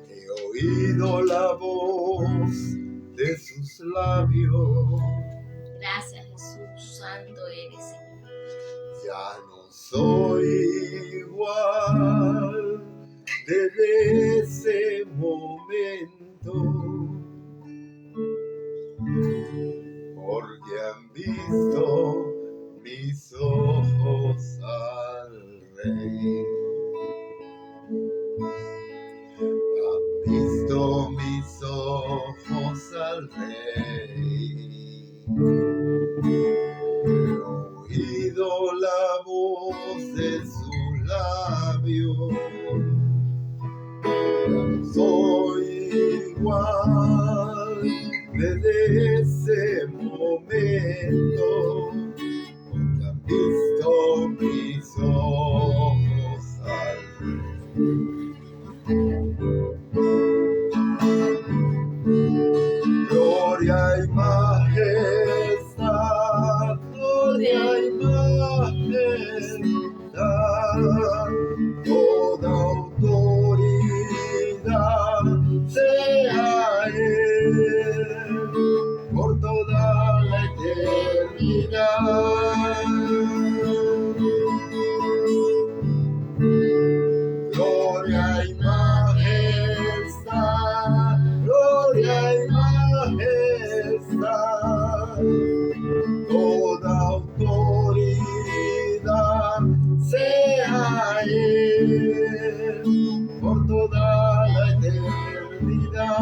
He oído la voz de sus labios. Gracias, Jesús. Santo eres, Señor. Ya no soy igual desde ese momento, porque han visto mis ojos al Rey. Han visto mis ojos al Rey. He oído la voz de sus labios. Ya soy igual desde ese momento, porque han visto mis ojos al Rey. Gloria y majestad, gloria y majestad, toda autoridad sea Él por toda la eternidad. Gloria y majestad, gloria y majestad, toda autoridad sea Él por toda la eternidad.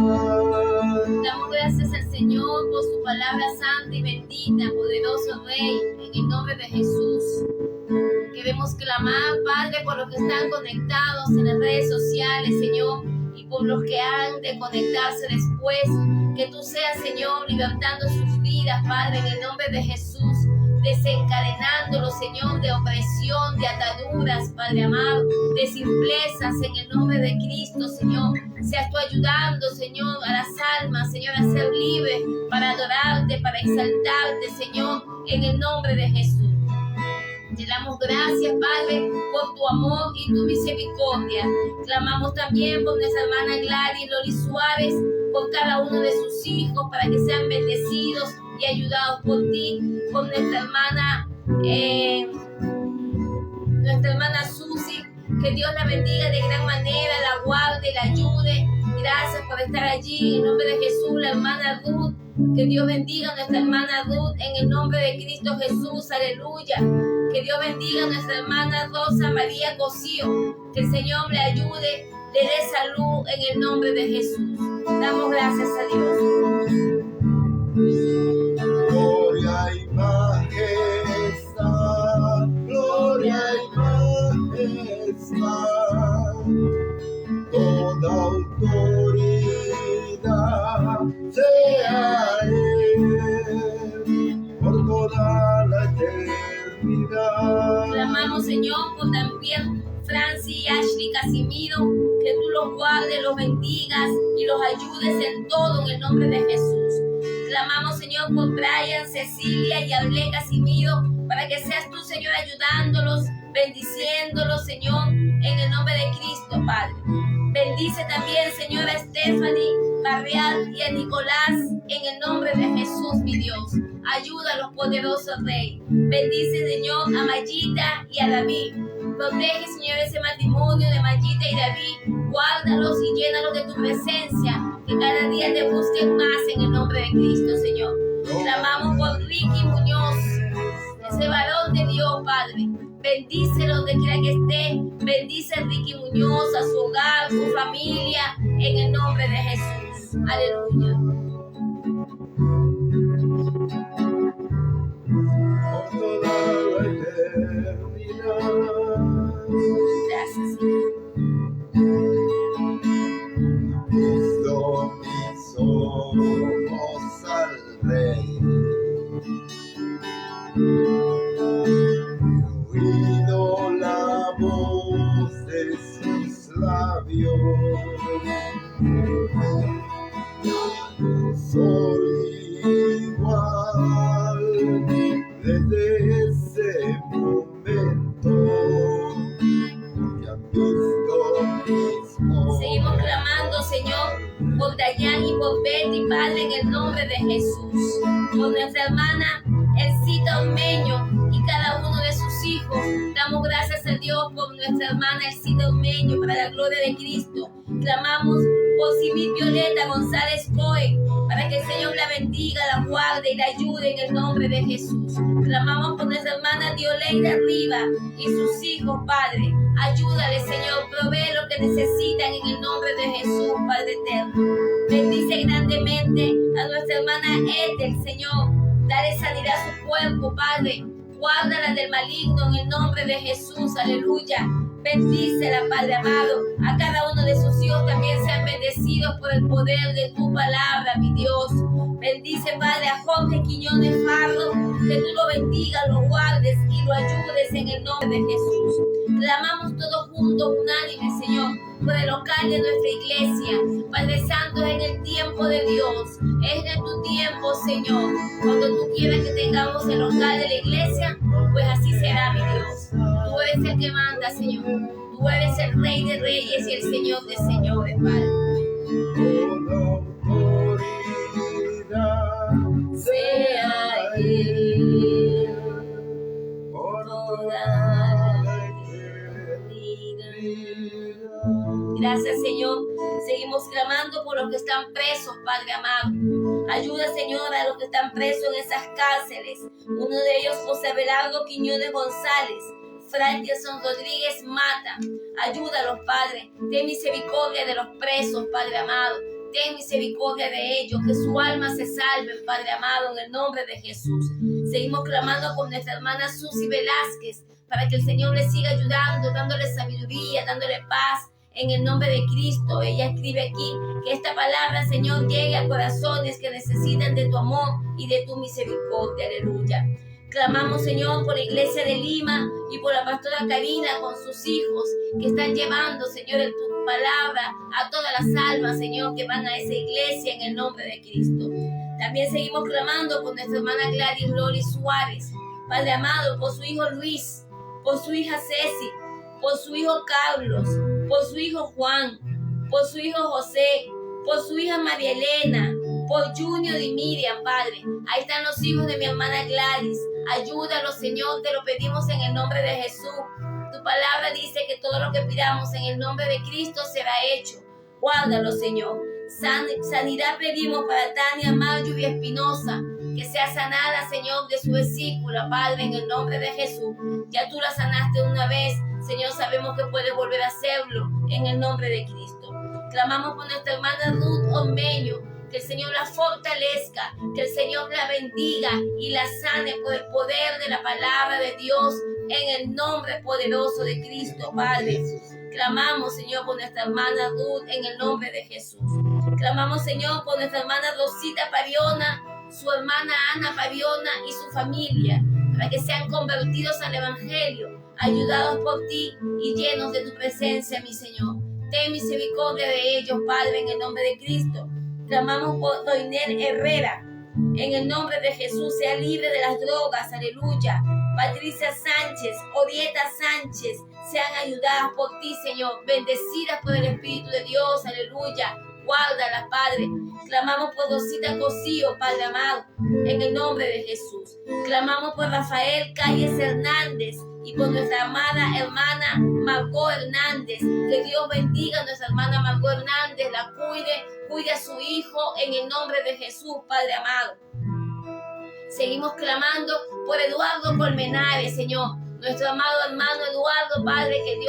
Damos gracias al Señor por su palabra santa y bendita, poderoso Rey, en el nombre de Jesús. Queremos clamar, Padre, por los que están conectados en las redes sociales, Señor, y por los que han de conectarse después. Que tú seas, Señor, libertando sus vidas, Padre, en el nombre de Jesús, desencadenándolos, Señor, de opresión, de ataduras, Padre amado, de simplezas, en el nombre de Cristo, Señor. Seas tú ayudando, Señor, a las almas, Señor, a ser libres para adorarte, para exaltarte, Señor, en el nombre de Jesús. Te damos gracias, Padre, por tu amor y tu misericordia. Clamamos también por nuestra hermana Gladys Loli Suárez, por cada uno de sus hijos, para que sean bendecidos y ayudados por ti, por nuestra hermana Susi. Que Dios la bendiga de gran manera, la guarde, la ayude. Gracias por estar allí, en nombre de Jesús. La hermana Ruth, que Dios bendiga a nuestra hermana Ruth, en el nombre de Cristo Jesús, aleluya. Que Dios bendiga a nuestra hermana Rosa María Cosío, que el Señor le ayude, le dé salud, en el nombre de Jesús. Damos gracias a Dios. Gloria y majestad, gloria y majestad, toda autoridad sea Él por toda la eternidad. Clamamos, Señor, por también Francis y Ashley Casimiro, que tú los guardes, los bendigas y los ayudes en todo, en el nombre de Jesús. Clamamos, Señor, por Brian, Cecilia y Ablé Casimiro, para que seas tú, Señor, ayudándolos, bendiciéndolos, Señor, en el nombre de Cristo, Padre. Bendice también, Señor, a Stephanie Barrial y a Nicolás, en el nombre de Jesús, mi Dios. Ayúdalos, poderoso Rey. Bendice, Señor, a Mayita y a David. Protege, Señor, ese matrimonio de Mayita y David. Guárdalos y llénalos de tu presencia, que cada día te busquen más en el nombre de Cristo, Señor. Clamamos por Ricky Muñoz, ese varón de Dios, Padre. Bendícelo donde quiera que esté. Bendice a Ricky Muñoz, a su hogar, su familia, en el nombre de Jesús. Aleluya. Por toda la eternidad. Gracias, Señor. Justo mis ojos al Rey. He oído la voz de sus labios. Soy igual desde ese momento, porque han visto mis ojos. Seguimos clamando, Señor, por Dayan y por Betty, Padre, en el nombre de Jesús. Por nuestra hermana Elcita Ormeño y cada uno de sus hijos. Damos gracias a Dios por nuestra hermana Elcita Ormeño, para la gloria de Cristo. Clamamos por Simit Violeta González Cohen, para que el Señor la bendiga, la guarde y la ayude en el nombre de Jesús. Clamamos por nuestra hermana Dioleida Riva y sus hijos, Padre. Ayúdale, Señor, provee lo que necesitan en el nombre de Jesús, Padre eterno. Bendice grandemente a nuestra hermana Ethel, Señor. Dale sanidad a su cuerpo, Padre. Guárdala del maligno en el nombre de Jesús, aleluya. Bendícela, Padre amado. A cada uno de sus hijos también sean bendecidos por el poder de tu palabra, mi Dios. Bendice, Padre, a Jorge Quiñones Farro, que tú lo bendigas, lo guardes y lo ayudes en el nombre de Jesús. Clamamos todos juntos, unánime, Señor, por el local de nuestra iglesia. Padre Santo, en el tiempo de Dios, es de tu tiempo, Señor. Cuando tú quieras que tengamos el local de la iglesia, pues así será, mi Dios. Tú eres el que manda, Señor. Tú eres el Rey de Reyes y el Señor de Señores, Padre. Sea Él por toda la eternidad. Gracias, Señor. Seguimos clamando por los que están presos, Padre amado. Ayuda, Señor, a los que están presos en esas cárceles. Uno de ellos, José Abelardo Quiñones González. Frankelson Rodríguez Mata. Ayúdalos, Padre. Ten misericordia de los presos, Padre amado. Ten misericordia de ellos, que su alma se salve, Padre amado, en el nombre de Jesús. Seguimos clamando por nuestra hermana Susy Velázquez, para que el Señor le siga ayudando, dándole sabiduría, dándole paz, en el nombre de Cristo. Ella escribe aquí que esta palabra, Señor, llegue a corazones que necesitan de tu amor y de tu misericordia. Aleluya. Clamamos, Señor, por la iglesia de Lima y por la pastora Karina con sus hijos, que están llevando, Señor, en tu palabra a todas las almas, Señor, que van a esa iglesia en el nombre de Cristo. También seguimos clamando por nuestra hermana Gladys Loli Suárez, Padre amado, por su hijo Luis, por su hija Ceci, por su hijo Carlos, por su hijo Juan, por su hijo José, por su hija María Elena, por Junior y Miriam, Padre. Ahí están los hijos de mi hermana Gladys. Ayúdalos, Señor, te lo pedimos en el nombre de Jesús. Tu palabra dice que todo lo que pidamos en el nombre de Cristo será hecho. Guárdalo, Señor. Sanidad pedimos para Tania Mayo y Espinosa, que sea sanada, Señor, de su vesícula, Padre, en el nombre de Jesús. Ya tú la sanaste una vez, Señor, sabemos que puedes volver a hacerlo en el nombre de Cristo. Clamamos por nuestra hermana Ruth Ormeño, que el Señor la fortalezca, que el Señor la bendiga y la sane por el poder de la palabra de Dios, en el nombre poderoso de Cristo, Padre. Clamamos, Señor, por nuestra hermana Ruth, en el nombre de Jesús. Clamamos, Señor, por nuestra hermana Rosita Pariona, su hermana Ana Pariona y su familia, para que sean convertidos al Evangelio, ayudados por ti y llenos de tu presencia, mi Señor. Ten misericordia de ellos, Padre, en el nombre de Cristo. Clamamos por Doinel Herrera, en el nombre de Jesús, sea libre de las drogas, aleluya. Patricia Sánchez, Orieta Sánchez, sean ayudadas por ti, Señor, bendecidas por el Espíritu de Dios, aleluya. Guárdalas, Padre. Clamamos por Rosita Cosío, Padre amado, en el nombre de Jesús. Clamamos por Rafael Calles Hernández y por nuestra amada hermana Margot Hernández. Que Dios bendiga a nuestra hermana Margot Hernández, la cuide a su hijo en el nombre de Jesús, Padre amado. Seguimos clamando por Eduardo Colmenares, Señor. Nuestro amado hermano Eduardo, Padre, que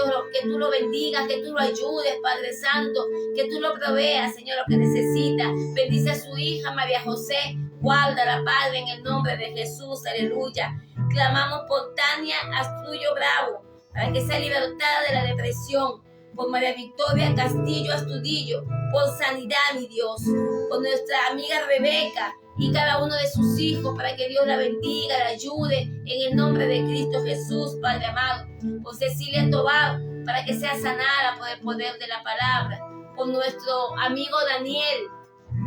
tú lo bendigas, que tú lo ayudes, Padre Santo, que tú lo proveas, Señor, lo que necesita. Bendice a su hija María José, guárdala, Padre, en el nombre de Jesús, aleluya. Clamamos por Tania Astudillo Bravo, para que sea libertada de la depresión, por María Victoria Castillo Astudillo, por sanidad, mi Dios, por nuestra amiga Rebeca, y cada uno de sus hijos, para que Dios la bendiga, la ayude, en el nombre de Cristo Jesús, Padre amado. Por Cecilia Tobar, para que sea sanada por el poder de la palabra. Por nuestro amigo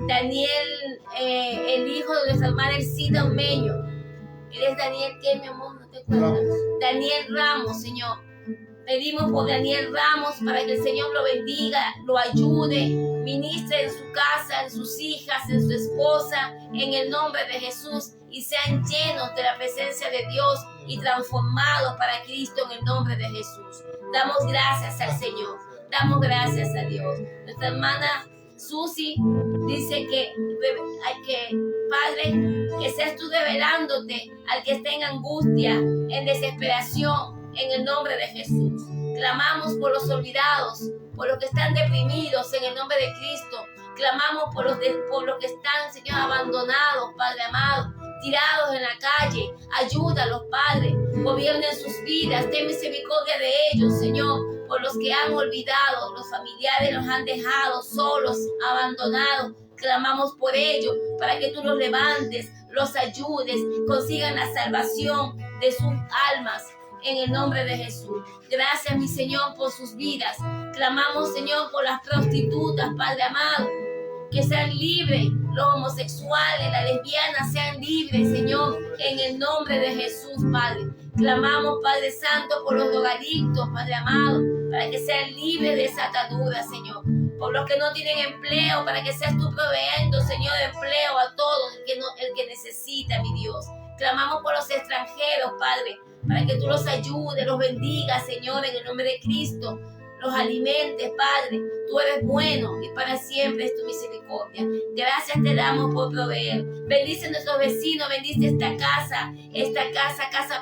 Daniel, el hijo de nuestra hermana Elcita Ormeño. Él es Daniel, ¿qué, mi amor? ¿No te acuerdas? Daniel Ramos, Señor. Pedimos por Daniel Ramos para que el Señor lo bendiga, lo ayude, ministre en su casa, en sus hijas, en su esposa, en el nombre de Jesús, y sean llenos de la presencia de Dios y transformados para Cristo en el nombre de Jesús. Damos gracias al Señor, damos gracias a Dios. Nuestra hermana Susi dice que Padre, que seas tú revelándote al que esté en angustia, en desesperación, en el nombre de Jesús. Clamamos por los olvidados, por los que están deprimidos, en el nombre de Cristo. Clamamos por los que están, Señor, abandonados, Padre amado, tirados en la calle. Ayúdalos, Padre. Gobiernen sus vidas. Ten misericordia de ellos, Señor. Por los que han olvidado, los familiares los han dejado solos, abandonados. Clamamos por ellos para que tú los levantes, los ayudes, consigan la salvación de sus almas. En el nombre de Jesús. Gracias, mi Señor, por sus vidas. Clamamos, Señor, por las prostitutas, Padre amado, que sean libres, los homosexuales, las lesbianas sean libres, Señor, en el nombre de Jesús, Padre. Clamamos, Padre Santo, por los drogadictos, Padre amado, para que sean libres de esa atadura, Señor. Por los que no tienen empleo, para que seas tú proveyendo, Señor, empleo a todos, el que necesita, mi Dios. Clamamos por los extranjeros, Padre, para que tú los ayudes, los bendigas, Señor, en el nombre de Cristo. Los alimentes, Padre. Tú eres bueno y para siempre es tu misericordia. Gracias te damos por proveer. Bendice a nuestros vecinos, bendice esta casa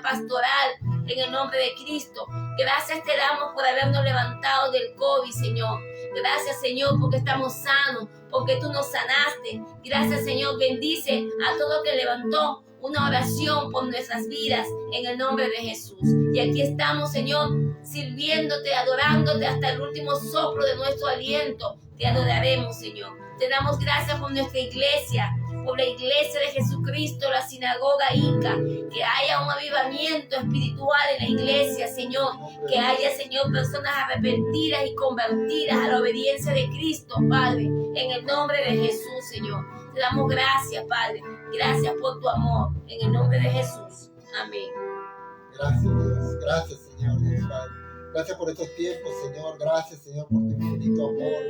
pastoral, en el nombre de Cristo. Gracias te damos por habernos levantado del COVID, Señor. Gracias, Señor, porque estamos sanos, porque tú nos sanaste. Gracias, Señor, bendice a todo que levantó una oración por nuestras vidas en el nombre de Jesús. Y aquí estamos, Señor, sirviéndote, adorándote hasta el último soplo de nuestro aliento. Te adoraremos, Señor. Te damos gracias por nuestra iglesia, por la iglesia de Jesucristo, la sinagoga Inca. Que haya un avivamiento espiritual en la iglesia, Señor. Que haya, Señor, personas arrepentidas y convertidas a la obediencia de Cristo, Padre. En el nombre de Jesús, Señor. Te damos gracias, Padre. Gracias por tu amor. En el nombre de Jesús. Amén. Gracias, Dios. Gracias, Señor, Dios Padre. Gracias por estos tiempos, Señor. Gracias, Señor, por tu infinito amor.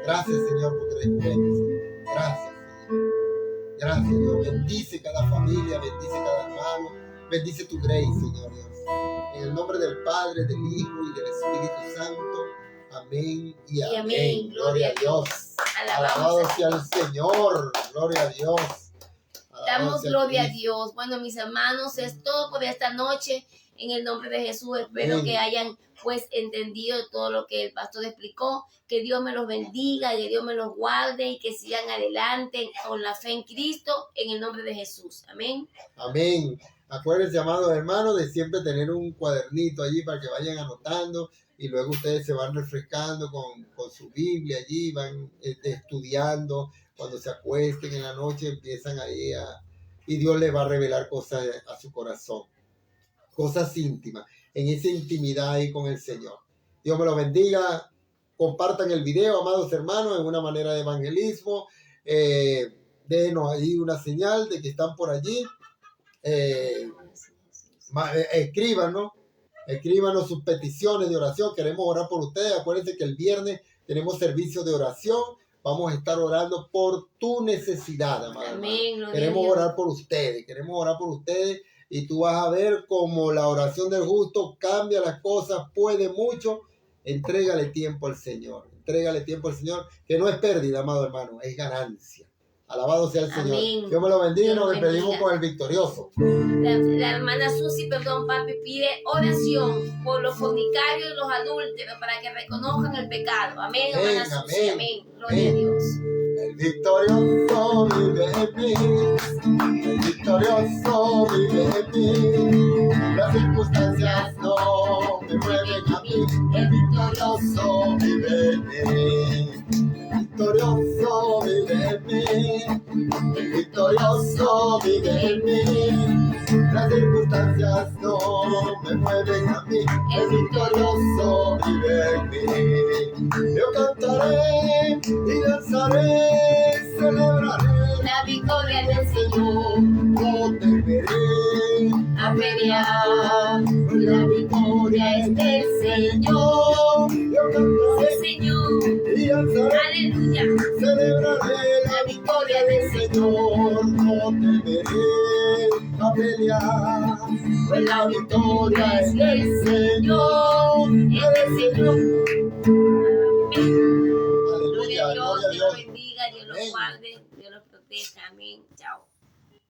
Gracias, Señor, porque eres bueno, Señor. Gracias, Señor. Gracias, Dios. Bendice cada familia, bendice cada hermano. Bendice tu grace, Señor Dios. En el nombre del Padre, del Hijo y del Espíritu Santo. Amén y amén. Amén. Gloria a Dios. Alabado sea el Señor. Gloria a Dios. Damos gloria a Dios. Bueno, mis hermanos, es todo por esta noche. En el nombre de Jesús, espero que hayan pues entendido todo lo que el pastor explicó. Que Dios me los bendiga, que Dios me los guarde y que sigan adelante con la fe en Cristo, en el nombre de Jesús. Amén. Amén. Acuérdense, amados hermanos, de siempre tener un cuadernito allí para que vayan anotando y luego ustedes se van refrescando con su Biblia allí, van estudiando. Cuando se acuesten en la noche empiezan ahí y Dios les va a revelar cosas a su corazón, cosas íntimas, en esa intimidad ahí con el Señor. Dios me lo bendiga. Compartan el video, amados hermanos, en una manera de evangelismo. Denos ahí una señal de que están por allí. Escríbanos Escríbanos sus peticiones de oración. Queremos orar por ustedes. Acuérdense que el viernes tenemos servicio de oración. Vamos a estar orando por tu necesidad, amada. Amén. Queremos orar por ustedes. Queremos orar por ustedes. Y tú vas a ver cómo la oración del justo cambia las cosas, puede mucho. Entrégale tiempo al Señor. Entrégale tiempo al Señor, que no es pérdida, amado hermano, es ganancia. Alabado sea el Señor. Amén. Dios me lo bendiga y nos despedimos con el victorioso. La hermana Susi, perdón, papi, pide oración por los fornicarios y los adúlteros para que reconozcan el pecado. Amén, hermana Susi. Amén. Gloria a Dios. El victorioso vive en mí. El victorioso vive en mí. Las circunstancias no me mueven a mí. El victorioso vive en mí. Victorioso vive en mí, el victorioso vive en mí. Las circunstancias no me mueven a mí, el victorioso vive en mí. Yo cantaré y danzaré, celebraré la victoria del Señor. No temeré a pelear, la victoria es del Señor. Yo cantaré, sí, Señor, y danzaré, aleluya, celebraré la victoria del Señor. No temeré a pelear, pues la victoria es del Señor, es del Señor. Aleluya, Dios los bendiga, Dios los guarde, Dios los proteja. Amén. Chao.